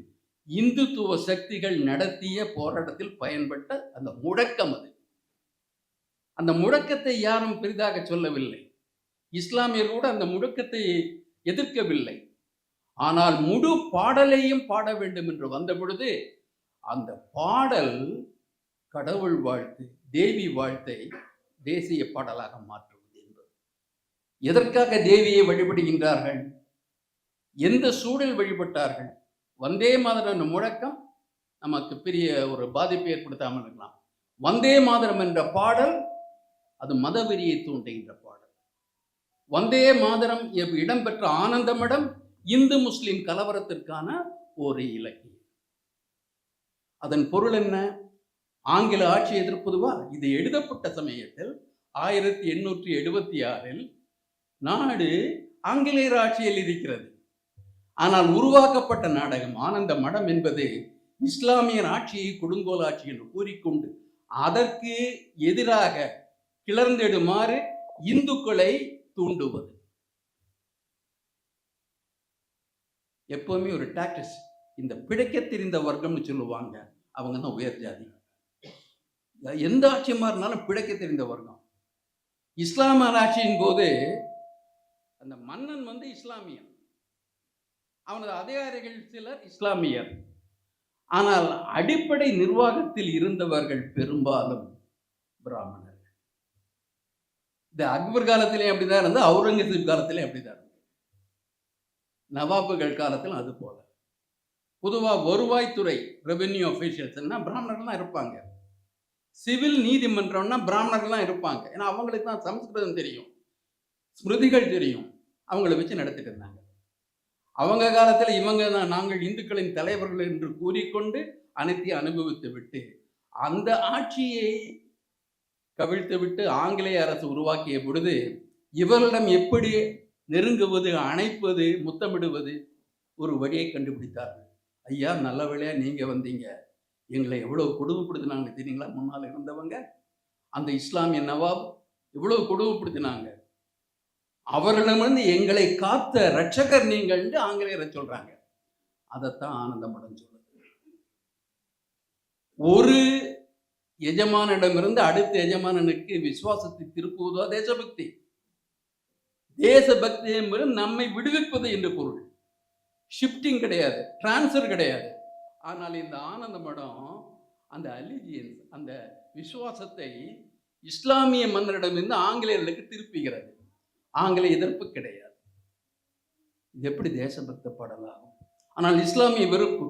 இந்துத்துவ சக்திகள் நடத்திய போராட்டத்தில் பயன்பட்ட அந்த முழக்கம் அது. அந்த முழக்கத்தை யாரும் பெரிதாக சொல்லவில்லை. இஸ்லாமியர் கூட அந்த முழக்கத்தை எதிர்க்கவில்லை. ஆனால் முழு பாடலையும் பாட வேண்டும் என்று வந்த பொழுது அந்த பாடல் கடவுள் வாழ்த்து, தேவி வாழ்த்தை தேசிய பாடலாக மாற்றுவது என்பது. எதற்காக தேவியை வழிபடுகின்றார்கள்? எந்த சூழல் வழிபட்டார்கள்? வந்தே மாதரம் முழக்கம் நமக்கு பெரிய ஒரு பாதிப்பை ஏற்படுத்தாமல் இருக்கலாம். வந்தே மாதரம் என்ற பாடல் அது மதவெறியை தூண்டுகின்ற பாடல். வந்தே மாதரம் இடம்பெற்ற ஆனந்தமடம் இந்து முஸ்லிம் கலவரத்திற்கான ஒரு இலக்கியம். அதன் பொருள் என்ன? ஆங்கில ஆட்சி எதிர்ப்புதுவா? இது எழுதப்பட்ட சமயத்தில் 1876 நாடு ஆங்கிலேயர் ஆட்சியில் இருக்கிறது. ஆனால் உருவாக்கப்பட்ட நாடகம் ஆனந்த மடம் என்பது இஸ்லாமியர் ஆட்சியை கொடுங்கோல் ஆட்சி என்று கூறிக்கொண்டு அதற்கு எதிராக கிளர்ந்தெடுமாறு இந்துக்களை தூண்டுவது. எப்பவுமே ஒரு டாக்டிஸ், இந்த பிழைக்க தெரிந்த வர்க்கம்னு சொல்லுவாங்க, அவங்க தான் உயர் ஜாதி. எந்த ஆட்சி மாறினாலும் பிழைக்க தெரிந்த வர்க்கம். இஸ்லாமியர் ஆட்சியின் போது அந்த மன்னன் இஸ்லாமியன், அவனது அதிகாரிகள் சிலர் இஸ்லாமியர். ஆனால் அடிப்படை நிர்வாகத்தில் இருந்தவர்கள் பெரும்பாலும் பிராமணர்கள். இந்த அக்பர் காலத்திலே அப்படிதான் இருந்தது, அவுரங்கசீப் காலத்திலே அப்படிதான் இருந்தது, நவாபுகள் காலத்திலும் அது போல. பொதுவாக வருவாய்த்துறை, ரெவென்யூ அஃபீஷியல்ஸ்னா பிராமணர்கள் தான் இருப்பாங்க. சிவில் நீதிமன்றம்னா பிராமணர்கள் தான் இருப்பாங்க. ஏன்னா அவங்களுக்கு தான் சமஸ்கிருதம் தெரியும், ஸ்மிருதிகள் தெரியும், அவங்கள வச்சு நடத்திட்டு இருந்தாங்க. அவங்க காலத்தில் இவங்க தான் நாங்கள் இந்துக்களின் தலைவர்கள் என்று கூறிக்கொண்டு அனைத்தையும் அனுபவித்து விட்டு அந்த ஆட்சியை கவிழ்த்து விட்டு ஆங்கிலேய அரசு உருவாக்கிய பொழுது இவர்களிடம் எப்படி நெருங்குவது, அணைப்பது, முத்தமிடுவது ஒரு வழியை கண்டுபிடித்தார்கள். ஐயா, நல்ல வேளையா நீங்க வந்தீங்க, எங்களை எவ்வளவு கொடுமைப்படுத்தினாங்க தெரியுங்களா? முன்னால் இருந்தவங்க அந்த இஸ்லாமிய நவாப் எவ்வளவு கொடுமைப்படுத்தினாங்க. அவர்களிடமிருந்து எங்களை காத்த ரட்சகர் நீங்கள் என்று ஆங்கிலேயரை சொல்றாங்க. அதைத்தான் ஆனந்த மடம் சொல்லுது. ஒரு எஜமானிடமிருந்து அடுத்த எஜமானனுக்கு விசுவாசத்தை திருப்புவதோ தேசபக்தி. தேசபக்தி என்பது நம்மை விடுவிப்பது என்று பொருள். ஷிஃப்டிங் கிடையாது, டிரான்ஸ்ஃபர் கிடையாது. ஆனால் இந்த ஆனந்த மடம் அந்த அலிஜியன்ஸ், அந்த விசுவாசத்தை இஸ்லாமிய மன்னரிடமிருந்து ஆங்கிலேயர்களுக்கு திருப்புகிறது. ஆங்கிலேய எதிர்ப்பு கிடையாது. இது எப்படி தேசபக்த பாடலாகும்? ஆனால் இஸ்லாமிய வெறுப்பு,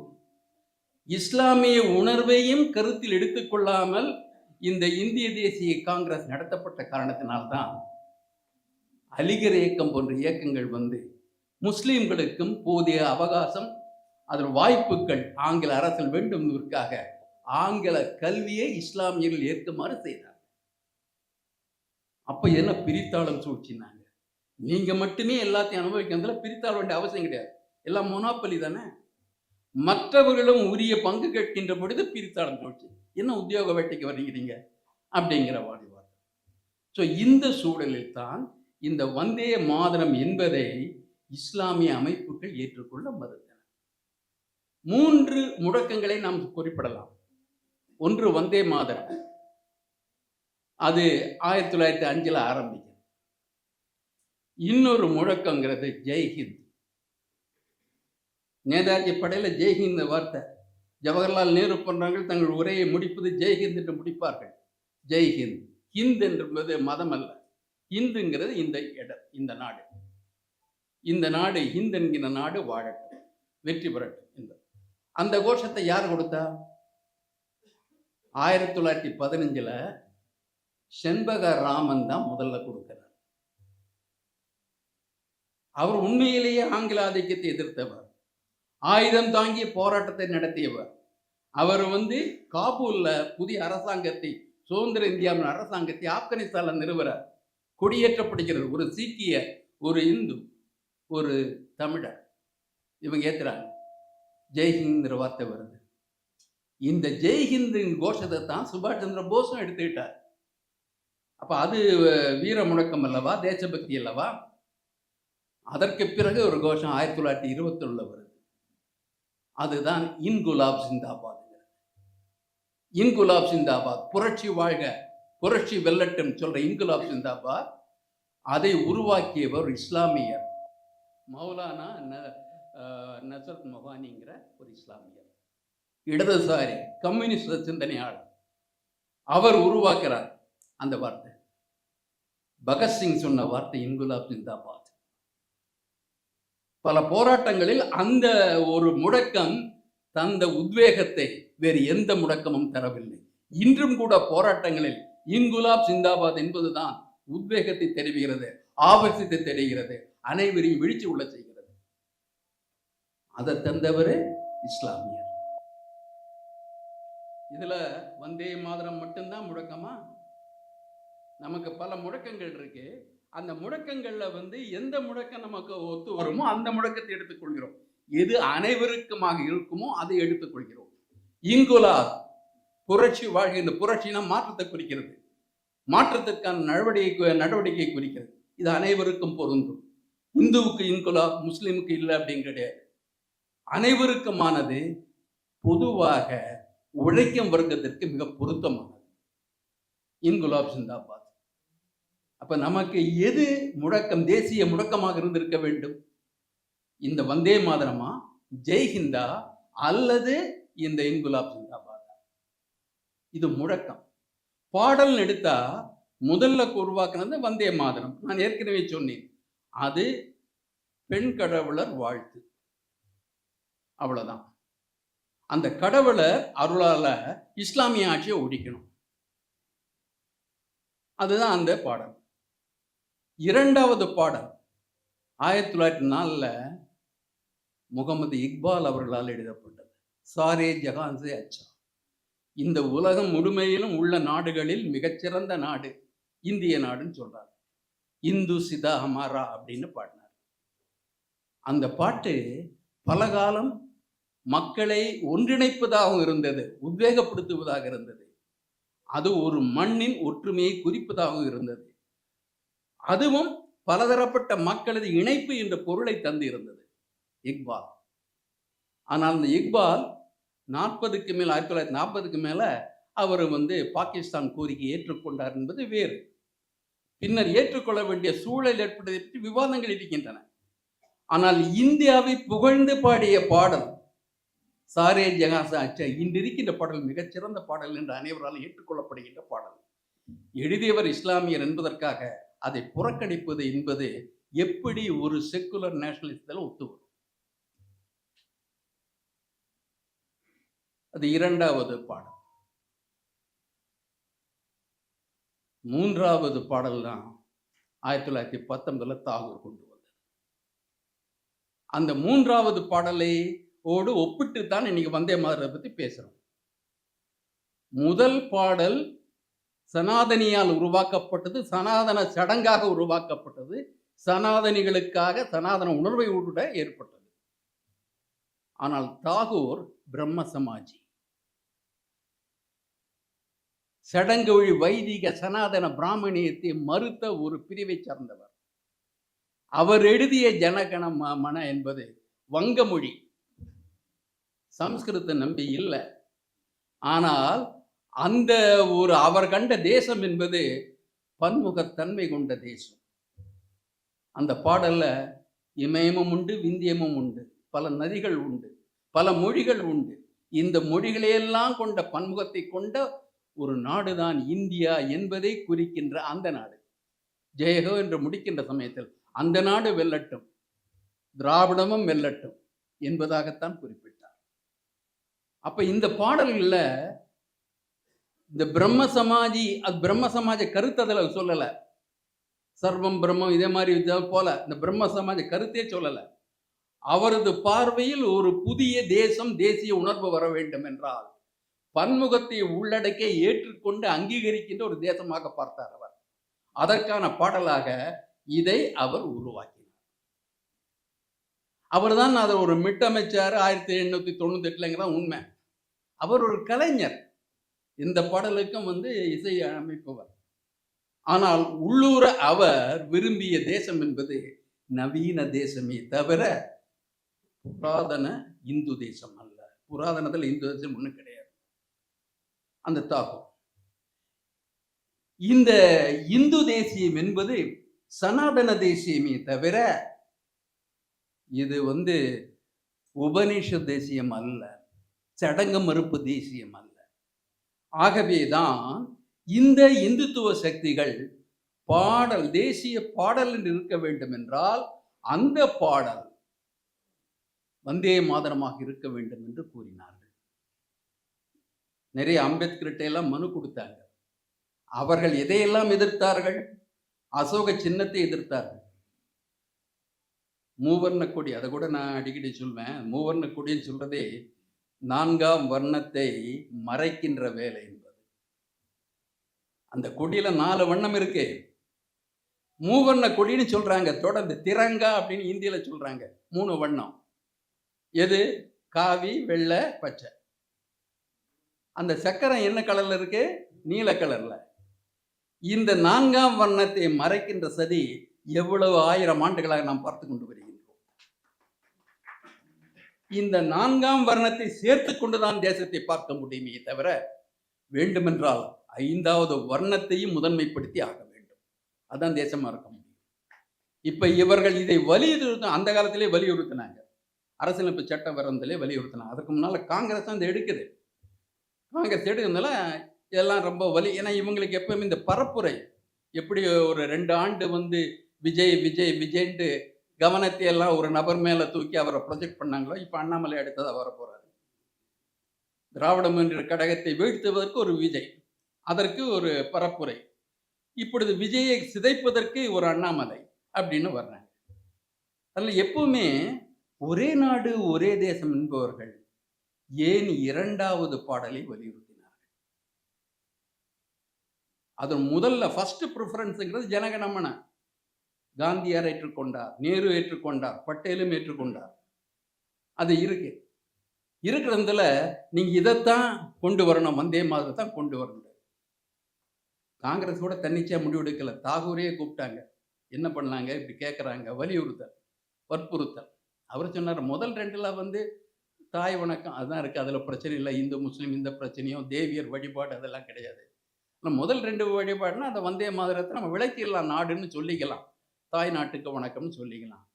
இஸ்லாமிய உணர்வையும் கருத்தில் எடுத்துக்கொள்ளாமல் இந்த இந்திய தேசிய காங்கிரஸ் நடத்தப்பட்ட காரணத்தினால்தான் அலிகர் இயக்கம் போன்ற இயக்கங்கள் வந்து முஸ்லிம்களுக்கும் போதிய அவகாசம், அதில் வாய்ப்புகள் ஆங்கில அரசில் வேண்டும் என்பதற்காக ஆங்கில கல்வியை இஸ்லாமியர்கள் ஏற்குமாறு செய்தார். அப்ப என்ன பிரித்தாளும் சூழ்ச்சினாங்க. நீங்க மட்டுமே எல்லாத்தையும் அனுபவிக்கிறதுல பிரித்தாள வேண்டிய அவசியம் கிடையாது. எல்லாம் மொனாப்பலி தானே. மற்றவர்களும் உரிய பங்கு கேட்கின்ற பொழுது பிரித்தாளம் சூழ்ச்சி. என்ன உத்தியோக வேட்டைக்கு வர்றீங்க அப்படிங்கிற வாடிவார். ஸோ இந்த சூழலில் தான் இந்த வந்தே மாதரம் என்பதை இஸ்லாமிய அமைப்புகள் ஏற்றுக்கொள்ள மறுத்தன. 3 முழக்கங்களை நாம் குறிப்பிடலாம். ஒன்று வந்தே மாதரம், அது 1905 ஆரம்பிக்கும். இன்னொரு முழக்கங்கிறது ஜெய்ஹிந்த். நேதாஜி படையில ஜெய்ஹிந்த் வார்த்தை. ஜவஹர்லால் நேரு போன்றவர்கள் தங்கள் உரையை முடிப்பது ஜெய்ஹிந்த் என்று முடிப்பார்கள். ஜெய்ஹிந்த். ஹிந்த் என்பது மதம் அல்ல. ஹிந்துங்கிறது இந்த இடம், இந்த நாடு. இந்த நாடு ஹிந்த் என்கிற நாடு வாழட்டும், வெற்றி பெறட்டும் என்பது. அந்த கோஷத்தை யார் கொடுத்தா? 1915 செண்பக ராமன் தான் முதல்ல கொடுக்கிறார். அவர் உண்மையிலேயே ஆங்கில ஆதிக்கத்தை எதிர்த்தவர், ஆயுதம் தாங்கிய போராட்டத்தை நடத்தியவர். அவர் காபூல்ல புதிய அரசாங்கத்தை, சுதந்திர இந்தியாவின் அரசாங்கத்தை ஆப்கானிஸ்தான்ல நிறுவனர். கொடியேற்றப்படுகிறது. ஒரு சீக்கிய, ஒரு இந்து, ஒரு தமிழர், இவங்க ஏத்துறாங்க. ஜெய்ஹிந்த் வார்த்தை வருது. இந்த ஜெய்ஹிந்தின் கோஷத்தை தான் சுபாஷ் சந்திர போஸும் எடுத்துக்கிட்டார். அப்ப அது வீர முழக்கம் அல்லவா, தேசபக்தி அல்லவா? அதற்கு பிறகு ஒரு கோஷம் 1921 வருது. அதுதான் இன்குலாப் ஜிந்தாபாத். இன்குலாப் ஜிந்தாபாத், புரட்சி வாழ்க, புரட்சி வெல்லட்டும் சொல்ற இன்குலாப் ஜிந்தாபாத். அதை உருவாக்கியவர் இஸ்லாமியர், மௌலானா நசரத் மொஹானிங்கிற ஒரு இஸ்லாமியர், இடதுசாரி கம்யூனிஸ்ட் சிந்தனையாளர். அவர் உருவாக்குறார் அந்த வார்த்தை. பகத்சிங் சொன்ன வார்த்தை இன்குலாப் ஜிந்தாபாத். பல போராட்டங்களில் அந்த ஒரு முழக்கம் தந்த உத்வேகத்தை வேறு எந்த முழக்கமும் தரவில்லை. இன்றும் கூட போராட்டங்களில் இன்குலாப் ஜிந்தாபாத் என்பதுதான் உத்வேகத்தை தெரிவிக்கிறது, ஆபத்தை தெரிகிறது, அனைவரையும் விழிச்சு உள்ள செய்கிறது. அதை தந்தவரே இஸ்லாமியர். இதுல வந்தே மாதரம் மட்டும்தான் முழக்கமா? நமக்கு பல முழக்கங்கள் இருக்கு. அந்த முழக்கங்கள்ல எந்த முழக்கம் நமக்கு ஒத்து வருமோ அந்த முழக்கத்தை எடுத்துக்கொள்கிறோம். எது அனைவருக்குமாக இருக்குமோ அதை எடுத்துக்கொள்கிறோம். இன்குலாப், புரட்சி வாழ்க்கை. இந்த புரட்சினா மாற்றத்தை குறிக்கிறது, மாற்றத்திற்கான நடவடிக்கை குறிக்கிறது. இது அனைவருக்கும் பொருந்தும். இந்துவுக்கு இன்குலாப், முஸ்லிமுக்கு இல்லை அப்படின்னு கிடையாது. அனைவருக்குமானது, பொதுவாக உழைக்கும் வர்க்கத்திற்கு மிக பொருத்தமானது இன்குலாப் ஜிந்தாபாத். அப்ப நமக்கு எது முழக்கம், தேசிய முழக்கமாக இருந்திருக்க வேண்டும்? இந்த வந்தே மாதரமா, ஜெய்ஹிந்தா, அல்லது இந்த இன்குலாப் ஜிந்தாபாத்? இது முழக்கம். பாடல் எடுத்தா முதல்ல உருவாக்குனது வந்தே மாதரம். நான் ஏற்கனவே சொன்னேன், அது பெண் கடவுளர் வாழ்த்து, அவ்வளவுதான். அந்த கடவுளர் அருளால இஸ்லாமிய ஆட்சியை ஒழிக்கணும், அதுதான் அந்த பாடல். இரண்டாவது பாடல் 1904 முகமது இக்பால் அவர்களால் எழுதப்பட்டது. சாரே ஜஹான் சே அச்சா, இந்த உலகம் முழுமையிலும் உள்ள நாடுகளில் மிகச்சிறந்த நாடு இந்திய நாடுன்னு சொல்றார். இந்து சிதா ஹமாரா அப்படின்னு பாடினார். அந்த பாட்டு பல காலம் மக்களை ஒன்றிணைப்பதாகவும் இருந்தது, உத்வேகப்படுத்துவதாக இருந்தது. அது ஒரு மண்ணின் ஒற்றுமையை குறிப்பதாகவும் இருந்தது. அதுவும் பலதரப்பட்ட மக்களது இணைப்பு என்ற பொருளை தந்து இருந்தது இக்பால். ஆனால் அந்த இக்பால் 1940க்கு மேல அவர் பாகிஸ்தான் கோரிக்கையை ஏற்றுக்கொண்டார் என்பது வேறு. பின்னர் ஏற்றுக்கொள்ள வேண்டிய சூழல் ஏற்பட்டதை பற்றி விவாதங்கள் இருக்கின்றன. ஆனால் இந்தியாவை புகழ்ந்து பாடிய பாடல் சாரே ஜஹாசா அச்சா இன்று இருக்கின்ற பாடல் மிகச்சிறந்த பாடல் என்று அனைவராலும் ஏற்றுக்கொள்ளப்படுகின்ற பாடல். எழுதியவர் இஸ்லாமியர் என்பதற்காக அதை புறக்கணிப்பது என்பது எப்படி ஒரு செக்குலர் நேஷனலிசத்தில் ஒத்து வரும்? அது இரண்டாவது பாடல். மூன்றாவது பாடல் தான் 1919 தாகூர் கொண்டு வந்தது. அந்த மூன்றாவது பாடலை ஓடு ஒப்பிட்டு தான் இன்னைக்கு வந்தே மாதரத்தை பத்தி பேசுறோம். முதல் பாடல் சனாதனியால் உருவாக்கப்பட்டது, சனாதன சடங்காக உருவாக்கப்பட்டது, சனாதனிகளுக்காக சனாதன உணர்வை உருட ஏற்பட்டது. ஆனால் தாகூர் பிரம்ம சமாஜி, சடங்கு வழி வைதிக சனாதன பிராமணியத்தை மறுத்த ஒரு பிரிவை சார்ந்தவர். அவர் எழுதிய ஜனகண மன என்பது வங்க மொழி, சம்ஸ்கிருத நம்பி இல்லை. ஆனால் அந்த ஒரு அவர் கண்ட தேசம் என்பது பன்முகத்தன்மை கொண்ட தேசம். அந்த பாடல்ல இமயமும் உண்டு, விந்தியமும் உண்டு, பல நதிகள் உண்டு, பல மொழிகள் உண்டு. இந்த மொழிகளையெல்லாம் கொண்ட பன்முகத்தை கொண்ட ஒரு நாடுதான் இந்தியா என்பதை குறிக்கின்ற அந்த நாடு. ஜெயகோ என்று முடிக்கின்ற சமயத்தில் அந்த நாடு வெல்லட்டும், திராவிடமும் வெல்லட்டும் என்பதாகத்தான் குறிப்பிட்டார். அப்ப இந்த பாடல்கள்ல இந்த பிரம்ம சமாஜி, அது பிரம்ம சமாஜ கருத்து அதில் சொல்லல. சர்வம் பிரம்மம் இதே மாதிரி போல இந்த பிரம்ம சமாஜ கருத்தே சொல்லல. அவரது பார்வையில் ஒரு புதிய தேசம், தேசிய உணர்வு வர வேண்டும் என்றால் பன்முகத்தை உள்ளடக்கி ஏற்றுக்கொண்டு அங்கீகரிக்கின்ற ஒரு தேசமாக பார்த்தார் அவர். அதற்கான பாடலாக இதை அவர் உருவாக்கினார். அவர் தான் அதை ஒரு மிட்டமைச்சார் 1898 உண்மை. அவர் ஒரு கலைஞர், இந்த பாடலுக்கும் இசை அமைப்பவர். ஆனால் உள்ளூர அவர் விரும்பிய தேசம் என்பது நவீன தேசமே தவிர புராதன இந்து தேசம் அல்ல. புராதனத்தில் இந்து தேசம் ஒன்றும் கிடையாது. அந்த தாகம் இந்த இந்து தேசியம் என்பது சனாதன தேசியமே தவிர இது உபநிஷ தேசியம் அல்ல, சடங்கு மறுப்பு தேசியம் அல்ல. ஆகவேதான் இந்த இந்துத்துவ சக்திகள் பாடல், தேசிய பாடல் என்று இருக்க வேண்டும் என்றால் அந்த பாடல் வந்தே மாதரமாக இருக்க வேண்டும் என்று கூறினார்கள். நிறைய அம்பேத்கர்கிட்ட எல்லாம் மனு கொடுத்தாங்க. அவர்கள் எதையெல்லாம் எதிர்த்தார்கள்? அசோக சின்னத்தை எதிர்த்தார்கள். மூவர்ண கொடி, அதை கூட நான் அடிக்கடி சொல்வேன். மூவர்ண கொடின்னு சொல்றதே 4ஆம் வர்ணத்தை மறைக்கின்ற வேலை என்பது. அந்த கொடியில 4 வண்ணம் இருக்கு. மூவர்ண கொடின்னு சொல்றாங்க. தொடர்ந்து திரங்கா அப்படின்னு இந்தியில சொல்றாங்க. 3 வண்ணம். எது? காவி, வெள்ளை, பச்சை. அந்த சக்கரம் என்ன கலர்ல இருக்கு? நீல கலர்ல. இந்த 4ஆம் வண்ணத்தை மறைக்கின்ற சதி எவ்வளவு 1000 ஆண்டுகளாக நாம் பார்த்து கொண்டு வருகின்றோம். இந்த 4ஆம் வர்ணத்தை சேர்த்து கொண்டுதான் தேசத்தை பார்க்க முடியுமே தவிர வேண்டுமென்றால் 5வது வர்ணத்தையும் முதன்மைப்படுத்தி ஆக வேண்டும். அதான் தேசமா இருக்க முடியும். இப்ப இவர்கள் இதை வலியுறுத்த, அந்த காலத்திலே வலியுறுத்தினாங்க. அரசியலமைப்பு சட்ட வரந்திலே வலியுறுத்தினாங்க. அதற்கு முன்னால காங்கிரஸ் தான் இதை எடுக்குது. காங்கிரஸ் எடுக்கிறதுனால இதெல்லாம் ரொம்ப வலி. ஏன்னா இவங்களுக்கு எப்பவுமே இந்த பரப்புரை, எப்படி ஒரு 2 ஆண்டு விஜய் விஜய் விஜய்ன்ட்டு கவனத்தை எல்லாம் ஒரு நபர் மேல தூக்கி அவரை ப்ரொஜெக்ட் பண்ணாங்களோ, இப்ப அண்ணாமலை அடுத்ததாக வர போறாரு. திராவிடம் என்ற கடகத்தை வீழ்த்துவதற்கு ஒரு விஜய், அதற்கு ஒரு பரப்புரை, இப்பொழுது விஜயை சிதைப்பதற்கு ஒரு அண்ணாமலை அப்படின்னு வர்றாங்க. அதில் எப்பவுமே ஒரே நாடு ஒரே தேசம் என்பவர்கள் ஏன் 2வது பாடலை வலியுறுத்தினார்கள்? அதன் முதல்ல ஃபர்ஸ்ட் ப்ரிஃபரன்ஸ்ங்கிறது ஜனகணமன. காந்தியார் ஏற்றுக்கொண்டார், நேரு ஏற்றுக்கொண்டார், பட்டேலும் ஏற்றுக்கொண்டார். அது இருக்கிறதுல நீங்க இதைத்தான் கொண்டு வரணும், வந்தே மாதிரி தான் கொண்டு வரணும். காங்கிரஸ் கூட தன்னிச்சையா முடிவெடுக்கல. தாகூரே கூப்பிட்டாங்க. என்ன பண்ணாங்க? இப்படி கேட்குறாங்க, வலியுறுத்தல், வற்புறுத்தல். அவர் சொன்னார் முதல் 2ல தாய் வணக்கம் அதுதான் இருக்குது. அதில் பிரச்சனை இல்லை. இந்து முஸ்லீம் இந்த பிரச்சனையும் தேவியர் வழிபாடு அதெல்லாம் கிடையாது. ஆனால் முதல் 2 வழிபாடுனா அந்த வந்தே மாதரத்தை நம்ம விளக்கிடலாம், நாடுன்னு சொல்லிக்கலாம், தாய் நாட்டுக்கு வணக்கம்னு சொல்லிக்கலாம்.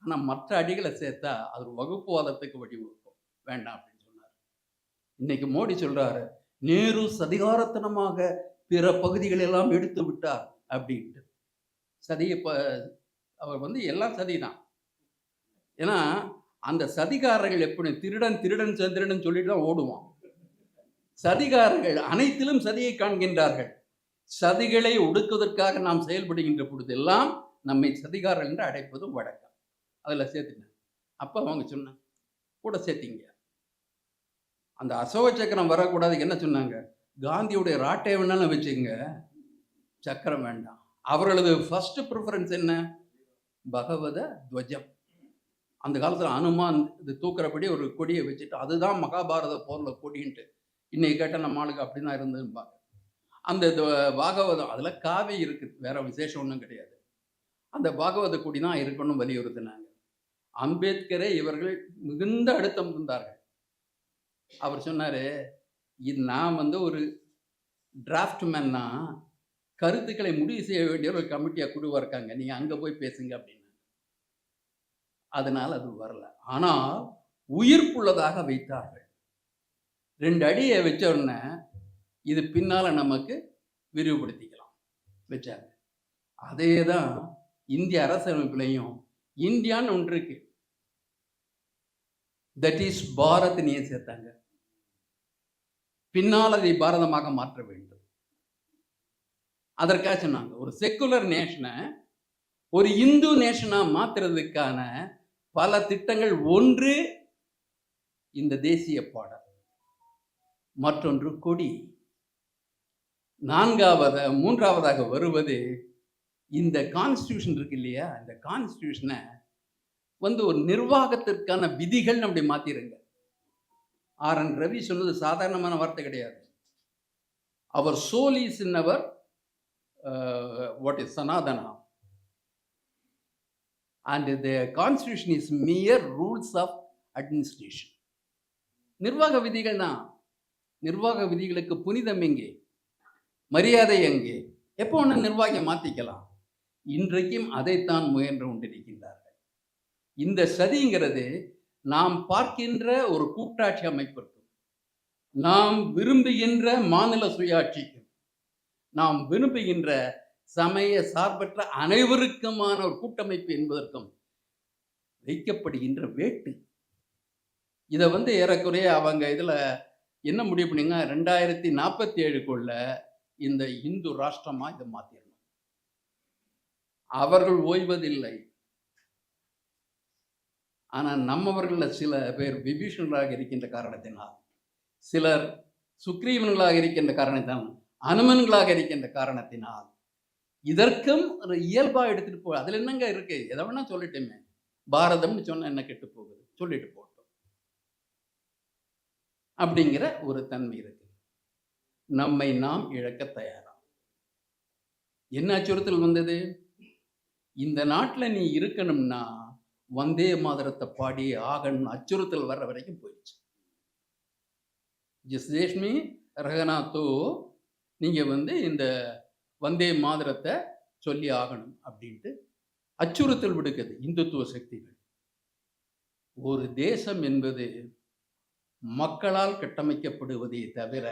ஆனால் மற்ற அடிகளை சேர்த்தா அது ஒரு வகுப்புவாதத்துக்கு வழிவகுக்கும், வேண்டாம் அப்படின்னு சொன்னார். இன்னைக்கு மோடி சொல்றாரு, நேரு சதிகாரத்தனமாக பிற பகுதிகளெல்லாம் எடுத்து விட்டார் அப்படின்ட்டு. சதியை அவர் எல்லாம் சதிதான். ஏன்னா அந்த சதிகாரர்கள் எப்படி திருடன் திருடன் சந்திரன் சொல்லிட்டு தான் ஓடுவான். சதிகாரர்கள் அனைத்திலும் சதியை காண்கின்றார்கள். சதிகளை ஒடுக்குவதற்காக நாம் செயல்படுகின்ற பொழுதெல்லாம் நம்மை சதிகாரர்கள் என்று அழைப்பதும் வழக்கம். அதில் சேர்த்துட்டேன். அப்போ அவங்க சொன்னாங்க, கூட சேர்த்திங்க. அந்த அசோக சக்கரம் வரக்கூடாதுக்கு என்ன சொன்னாங்க, காந்தியுடைய ராட்டை வேணாலும் வச்சுங்க, சக்கரம் வேண்டாம். அவர்களது ஃபர்ஸ்ட் ப்ரிஃபரன்ஸ் என்ன, பகவத துவஜம். அந்த காலத்தில் அனுமான் இது தூக்குறபடி ஒரு கொடியை வச்சுட்டு அதுதான் மகாபாரத போரில் கொடின்ட்டு. இன்னைக்கு கேட்டால் நம்ம ஆளுக்கு அப்படி தான் இருந்துருப்பாங்க. அந்த பாகவதம் அதில் காவி இருக்குது, வேற விசேஷம் ஒன்றும் கிடையாது. அந்த பாகவத கொடி தான் இருக்கணும்னு வலியுறுத்தினாங்க. அம்பேத்கரை இவர்கள் மிகுந்த அழுத்தம் தந்தார்கள். அவர் சொன்னார், இது நான் ஒரு டிராஃப்ட் மேன்னா கருத்துக்களை முடிவு செய்ய வேண்டிய ஒரு கமிட்டியாக குழுவாக இருக்காங்க, நீங்கள் அங்கே போய் பேசுங்க அப்படின்னு. அதனால் அது வரல. ஆனால் உயிர்ப்புள்ளதாக வைத்தார்கள். 2 அடியை வச்ச உடனே இது பின்னால் நமக்கு விரிவுபடுத்திக்கலாம் வச்சாங்க. அதே தான் இந்திய அரசமைப்பிலையும் இந்தியான்னு ஒன்று இருக்கு, தட் இஸ் பாரத் நீ சேர்த்தாங்க. பின்னால் அதை பாரதமாக மாற்ற வேண்டும். அதற்காக சொன்னாங்க, ஒரு செக்குலர் நேஷனை ஒரு இந்து நேஷனா மாற்றுறதுக்கான பல திட்டங்கள். ஒன்று இந்த தேசிய பாடல், மற்றொன்று கொடி, மூன்றாவதாக வருவது இந்த கான்ஸ்டியூஷன் இருக்கு இல்லையா, இந்த கான்ஸ்டியூஷனை ஒரு நிர்வாகத்திற்கான விதிகள் அப்படி மாத்திருங்க. RN ரவி சொன்னது சாதாரணமான வார்த்தை கிடையாது. Our soul is in our what is Sanatana and the constitution is mere rules of administration. நிர்வாக விதிகள் தான். நிர்வாக விதிகளுக்கு புனிதம் எங்கே, மரியாதை எங்கே, எப்போ ஒன்று நிர்வாகியை மாற்றிக்கலாம். இன்றைக்கும் அதைத்தான் முயன்று கொண்டிருக்கின்றார்கள். இந்த சதிங்கிறது நாம் பார்க்கின்ற ஒரு கூட்டாட்சி அமைப்பிற்கும், நாம் விரும்புகின்ற மாநில சுயாட்சிக்கும், நாம் விரும்புகின்ற சமய சார்பற்ற அனைவருக்குமான ஒரு கூட்டமைப்பு என்பதற்கும் வைக்கப்படுகின்ற வேட்டு. இதை ஏறக்குறைய அவங்க இதில் என்ன முடிவு பண்ணீங்க, 2047க்குள்ள இந்த இந்து ராஷ்டிரமா இதை மாற்றிடணும். அவர்கள் ஓய்வதில்லை. ஆனால் நம்மவர்களில் சில பேர் விபீஷணர்களாக இருக்கின்ற காரணத்தினால், சிலர் சுக்ரீவன்களாக இருக்கின்ற காரணத்தினால், அனுமன்களாக இருக்கின்ற காரணத்தினால் இதற்கும் ஒரு இயல்பாக எடுத்துட்டு போ. அதில் என்னங்க இருக்கு, எதை வேணா சொல்லிட்டோமே, பாரதம்னு சொன்ன என்ன கெட்டு போகுது, சொல்லிட்டு போட்டோம் அப்படிங்கிற ஒரு தன்மை இருக்கு. நம்மை நாம் இழக்க தயாரா. என்ன அச்சுறுத்தல் வந்தது, இந்த நாட்டில் நீ இருக்கணும்னா வந்தே மாதரத்தை பாடி ஆகணும் அச்சுறுத்தல் வர்ற வரைக்கும் போயிடுச்சு. ஜிஸ் தேஷ்மி ரகநாத்தோ நீங்க இந்த வந்தே மாதரத்தை சொல்லி ஆகணும் அப்படின்ட்டு அச்சுறுத்தல் விடுக்குது இந்துத்துவ சக்திகள். ஒரு தேசம் என்பது மக்களால் கட்டமைக்கப்படுவதே தவிர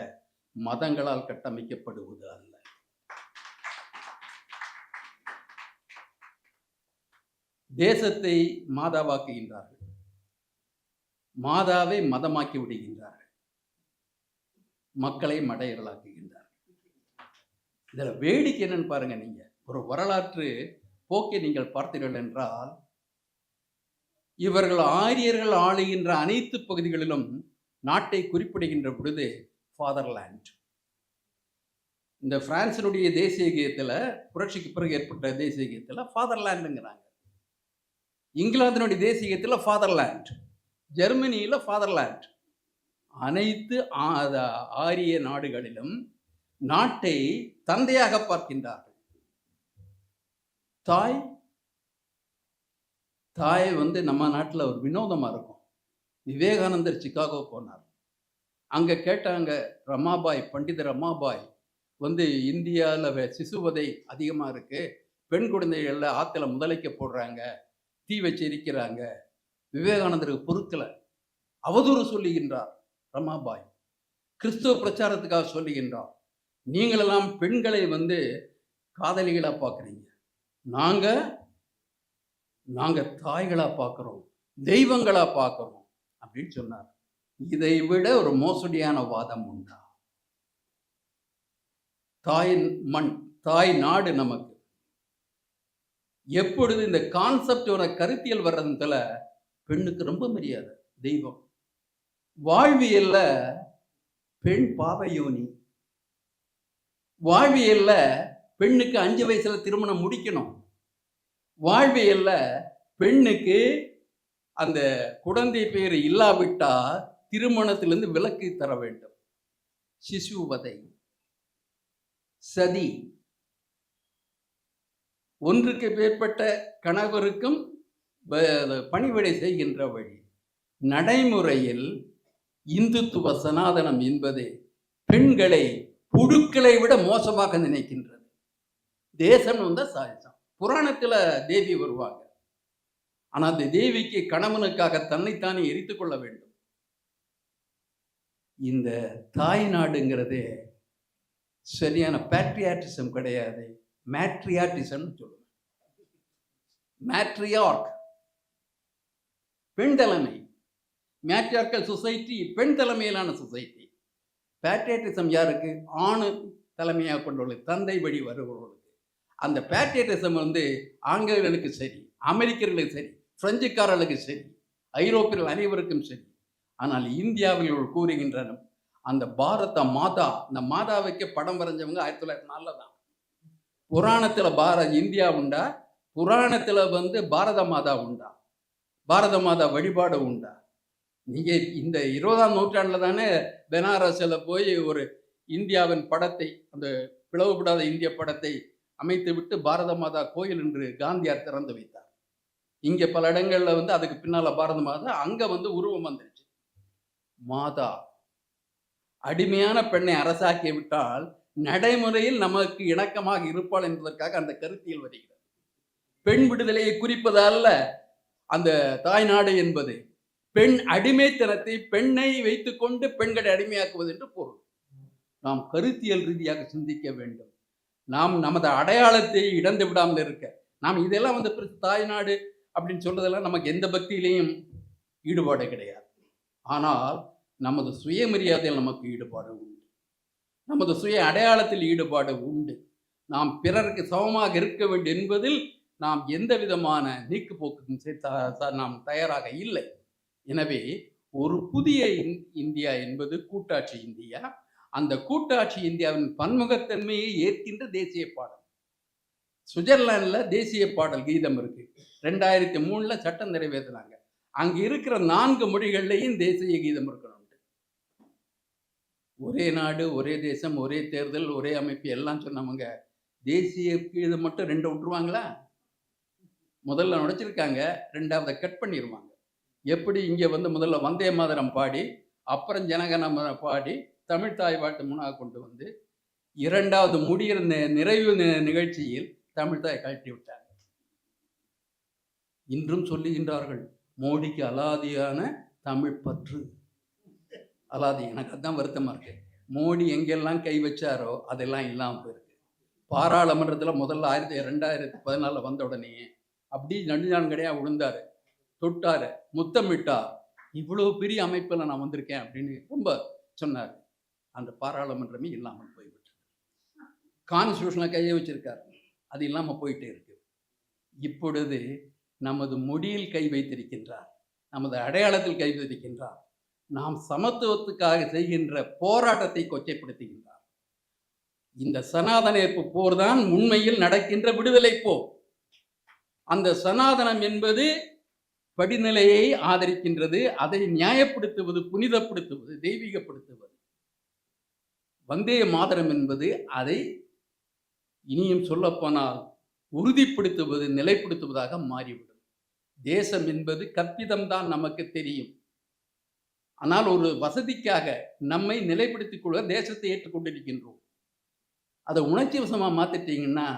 மதங்களால் கட்டமைக்கப்படுவது அல்ல. தேசத்தை மாதாவாக்குகின்றார்கள், மாதாவை மதமாக்கி விடுகின்றார்கள், மக்களை மடையர்களாக்குகின்றார்கள். இதில் வேடிக்கை என்னன்னு பாருங்க. நீங்க ஒரு வரலாற்று போக்கை நீங்கள் பார்த்தீர்கள் என்றால், இவர்கள் ஆரியர்கள் ஆளுகின்ற அனைத்து பகுதிகளிலும் நாட்டை குறிப்பிடுகின்ற பொழுது ஃபாதர்லேண்ட். இந்த பிரான்சினுடைய தேசிய கீதத்தில், புரட்சிக்கு பிறகு ஏற்பட்ட தேசிய கீதத்தில் ஃபாதர்லேண்டுங்கிறாங்க. இங்கிலாந்தினுடைய தேசிய கீதத்தில் ஃபாதர்லேண்ட், ஜெர்மனியில் ஃபாதர்லேண்ட். அனைத்து ஆரிய நாடுகளிலும் நாட்டை தந்தையாக பார்க்கின்றார்கள். தாய் தாய் நம்ம நாட்டில் ஒரு வினோதமாக இருக்கும். விவேகானந்தர் சிகாகோ போனார். அங்க கேட்டாங்க, ரமாபாய், பண்டித ரமாபாய் வந்து இந்தியாவில் சிசுவதை அதிகமாக இருக்கு, பெண் குழந்தைகள்ல ஆத்துல முதலைக்க போடுறாங்க, தீ வச்சு எரிக்கிறாங்க. விவேகானந்தருக்கு பொறுக்கல, அவதூறு சொல்லுகின்றார் ரமாபாய். கிறிஸ்துவ பிரச்சாரத்துக்காக சொல்லுகின்றார். நீங்களெல்லாம் பெண்களை வந்து காதலிகளா பார்க்குறீங்க, நாங்க நாங்க தாய்களா பார்க்குறோம், தெய்வங்களா பார்க்குறோம் அப்படின்னு சொன்னார். இதை விட ஒரு மோசடியான வாதம் உண்டா? தாய் மண், தாய் நாடு நமக்கு. எப்பொழுது இந்த கான்செப்ட் ஒரு கருத்தியல் வர்றதுல பெண்ணுக்கு ரொம்ப மரியாதை, தெய்வம். வாழ்வியல்ல பெண் பாவயோனி. வாழ்வியல்ல பெண்ணுக்கு 5 வயசுல திருமணம் முடிக்கணும். வாழ்வியல்ல பெண்ணுக்கு அந்த குழந்தை பேர் இல்லாவிட்டா திருமணத்திலிருந்து விலக்கு தர வேண்டும். சிசுவதை, சதி, ஒன்றுக்கு மேற்பட்ட கணவருக்கும் பணிவிடை செய்கின்ற வழி. நடைமுறையில் இந்துத்துவ சனாதனம் என்பது பெண்களை புழுக்களை விட மோசமாக நினைக்கின்றது. தேசம் வந்த சாதிச்சம். புராணத்துல தேவி வருவாங்க, ஆனா அந்த தேவிக்கு கணவனுக்காக தன்னைத்தானே எரித்துக் கொள்ள வேண்டும். இந்த தாய் நாடுங்கிறது சரியான பேட்ரியாட்டிசம் கிடையாது, மேட்ரியாட்டிசம் சொல்லுவாங்க. மேட்ரியார்க் பெண் தலைமை, மேட்ரியார்க்கல் சொசைட்டி பெண் தலைமையிலான சொசைட்டி. பேட்ரியாட்டிசம் யாருக்கு? ஆணு தலைமையாக கொண்டுள்ள தந்தை வழி வருபவர்களுக்கு. அந்த பேட்ரியாட்டிசம் வந்து ஆங்கிலேயர்களுக்கு சரி, அமெரிக்கர்களுக்கு சரி, பிரெஞ்சுக்காரர்களுக்கு சரி, ஐரோப்பியர்கள் அனைவருக்கும் சரி. ஆனால் இந்தியாவில் கூறுகின்றன அந்த பாரத மாதா, இந்த மாதாவுக்கு படம் வரைஞ்சவங்க 1904 தான். புராணத்துல இந்தியா உண்டா? புராணத்துல வந்து பாரத மாதா உண்டா? பாரத மாதா வழிபாடு உண்டா? நீங்க இந்த 20ஆம் நூற்றாண்டுல தானே பெனாரஸ்ல போய் ஒரு இந்தியாவின் படத்தை, அந்த பிளவுபடாத இந்திய படத்தை அமைத்து விட்டு பாரத மாதா கோயில் என்று காந்தியார் திறந்து வைத்தார். இங்க பல இடங்கள்ல வந்து அதுக்கு பின்னால பாரத மாதா, அங்க வந்து உருவம் வந்துருச்சு. மாதா அடிமையான பெண்ணை அரசாக்கி விட்டால் நடைமுறையில் நமக்கு இணக்கமாக இருப்பாள் என்பதற்காக அந்த கருத்தியல் வருகிறது. பெண் விடுதலையை குறிப்பதல்ல அந்த தாய்நாடு என்பது. பெண் அடிமைத்தனத்தை, பெண்ணை வைத்துக்கொண்டு பெண்களை அடிமையாக்குவது என்று பொருள். நாம் கருத்தியல் ரீதியாக சிந்திக்க வேண்டும். நாம் நமது அடையாளத்தை இழந்து விடாமல் இருக்க, நாம் இதெல்லாம் வந்து தாய்நாடு அப்படின்னு சொல்றதெல்லாம் நமக்கு எந்த பக்தியிலையும் ஈடுபாடு கிடையாது. ஆனால் நமது சுயமரியாதையில் நமக்கு ஈடுபாடு உண்டு, நமது சுய அடையாளத்தில் ஈடுபாடு உண்டு. நாம் பிறருக்கு சமமாக இருக்க வேண்டும் என்பதில் நாம் எந்த விதமான நீக்கு போக்கும் நாம் தயாராக இல்லை. எனவே ஒரு புதிய இந்தியா என்பது கூட்டாட்சி இந்தியா. அந்த கூட்டாட்சி இந்தியாவின் பன்முகத்தன்மையை ஏற்கின்ற தேசிய பாடல். சுவிட்சர்லாந்துல தேசிய பாடல் கீதம் இருக்கு. 2003 சட்டம் நிறைவேற்றினாங்க. அங்க இருக்கிற 4 மொழிகள்லையும் தேசிய கீதம் இருக்கணும். ஒரே நாடு, ஒரே தேசம், ஒரே தேர்தல், ஒரே அமைப்பு எல்லாம் சொன்னவங்க தேசிய கீதம் மட்டும் 2 விட்டுருவாங்களா? முதல்ல நுழைச்சிருக்காங்க, 2வது கட் பண்ணிடுவாங்க. எப்படி இங்கே வந்து முதல்ல வந்தே மாதரம் பாடி, அப்புறம் ஜனகணமன பாடி, தமிழ் தாய் வாழ்த்து முன்னாக கொண்டு வந்து 2வது முடிகிற நிறைவு நிகழ்ச்சியில் தமிழ் தாய் கழட்டி விட்டாங்க. இன்றும் சொல்லுகின்றார்கள், மோடிக்கு அலாதியான தமிழ் பற்று. அலாதி. எனக்கு அதுதான் வருத்தமா இருக்கு. மோடி எங்கெல்லாம் கை வச்சாரோ அதெல்லாம் இல்லாமல் போயிருக்கு. பாராளுமன்றத்தில் முதல்ல 2014 வந்த உடனே அப்படி நடுஞ்சான்கடையாக விழுந்தாரு, தொட்டாரு, முத்தமிட்டார். இவ்வளவு பெரிய அமைப்பில் நான் வந்திருக்கேன் அப்படின்னு ரொம்ப சொன்னார். அந்த பாராளுமன்றமே இல்லாமல் போய்விட்டு, கான்ஸ்டியூஷனை கையை வச்சிருக்காரு, அது இல்லாமல் போயிட்டே இருக்கு. இப்பொழுது நமது மொழியில் கை வைத்திருக்கின்றார், நமது அடையாளத்தில் கை வைத்திருக்கின்றார். நாம் சமத்துவத்துக்காக செய்கின்ற போராட்டத்தை கொச்சைப்படுத்துகின்றார். இந்த சனாதன போர் தான் உண்மையில் நடக்கின்ற விடுதலை போர். அந்த சனாதனம் என்பது படிநிலையை ஆதரிக்கின்றது, அதை நியாயப்படுத்துவது, புனிதப்படுத்துவது, தெய்வீகப்படுத்துவது. வந்தே மாதரம் என்பது அதை இனியும் சொல்லப்போனால் உறுதிப்படுத்துவது, நிலைப்படுத்துவதாக மாறிவிடும். தேசம் என்பது கற்பிதம்தான் நமக்கு தெரியும். ஆனால் ஒரு வசதிக்காக நம்மை நிலைப்படுத்திக் கொள்ள தேசத்தை ஏற்றுக்கொண்டிருக்கின்றோம். அதை உணர்ச்சி வசமா மாத்திட்டீங்கன்னா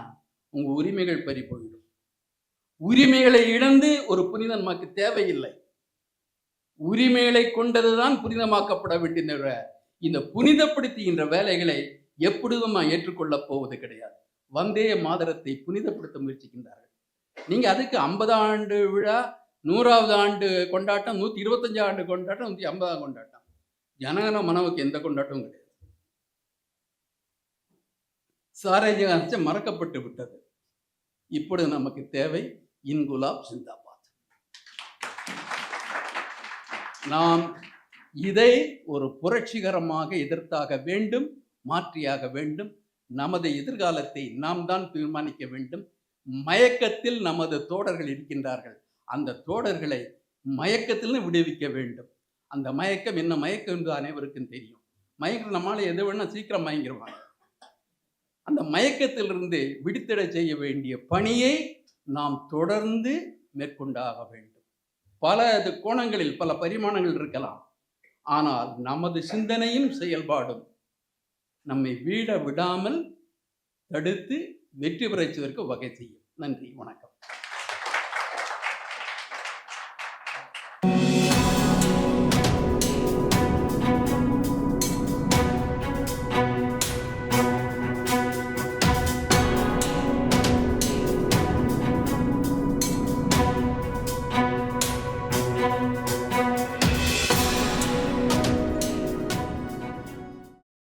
உங்க உரிமைகள் பறி போயிடும். உரிமைகளை இழந்து ஒரு புனிதன் நமக்கு தேவையில்லை. உரிமைகளை கொண்டதுதான் புனிதமாக்கப்பட வேண்டிய இந்த புனிதப்படுத்துகின்ற வேலைகளை எப்பொழுதும் ஏற்றுக்கொள்ளப் போவது கிடையாது. வந்தே மாதரத்தை புனிதப்படுத்த முயற்சிக்கின்றார்கள். நீங்க அதுக்கு 50 ஆண்டு விழா, 100வது ஆண்டு கொண்டாட்டம், 125 ஆண்டு கொண்டாட்டம், 150ஆம் கொண்டாட்டம். ஜனகன மனவுக்கு எந்த கொண்டாட்டமும் கிடையாது. சாராஜ்யம் மறக்கப்பட்டு விட்டது. இப்பொழுது நமக்கு தேவை இன்குலாப் ஜிந்தாபாத். நாம் இதை ஒரு புரட்சிகரமாக எதிர்த்தாக வேண்டும், மாற்றியாக வேண்டும். நமது எதிர்காலத்தை நாம் தான் தீர்மானிக்க வேண்டும். மயக்கத்தில் நமது தோழர்கள் இருக்கின்றார்கள். அந்த தோழர்களை மயக்கத்தில் விடுவிக்க வேண்டும். அந்த மயக்கம் என்ன மயக்கம் என்று அனைவருக்கும் தெரியும். மயக்கம் நம்மளால எது வேணா சீக்கிரம் மயங்கிடுவாங்க. அந்த மயக்கத்திலிருந்து விடுதலை செய்ய வேண்டிய பணியை நாம் தொடர்ந்து மேற்கொண்டாக வேண்டும். பல கோணங்களில் பல பரிமாணங்கள் இருக்கலாம். ஆனால் நமது சிந்தனையும் செயல்பாடும் நம்மை வீழ விடாமல் தடுத்து வெற்றி பெறச் செய்வதற்கு வகை செய்யும். நன்றி, வணக்கம்.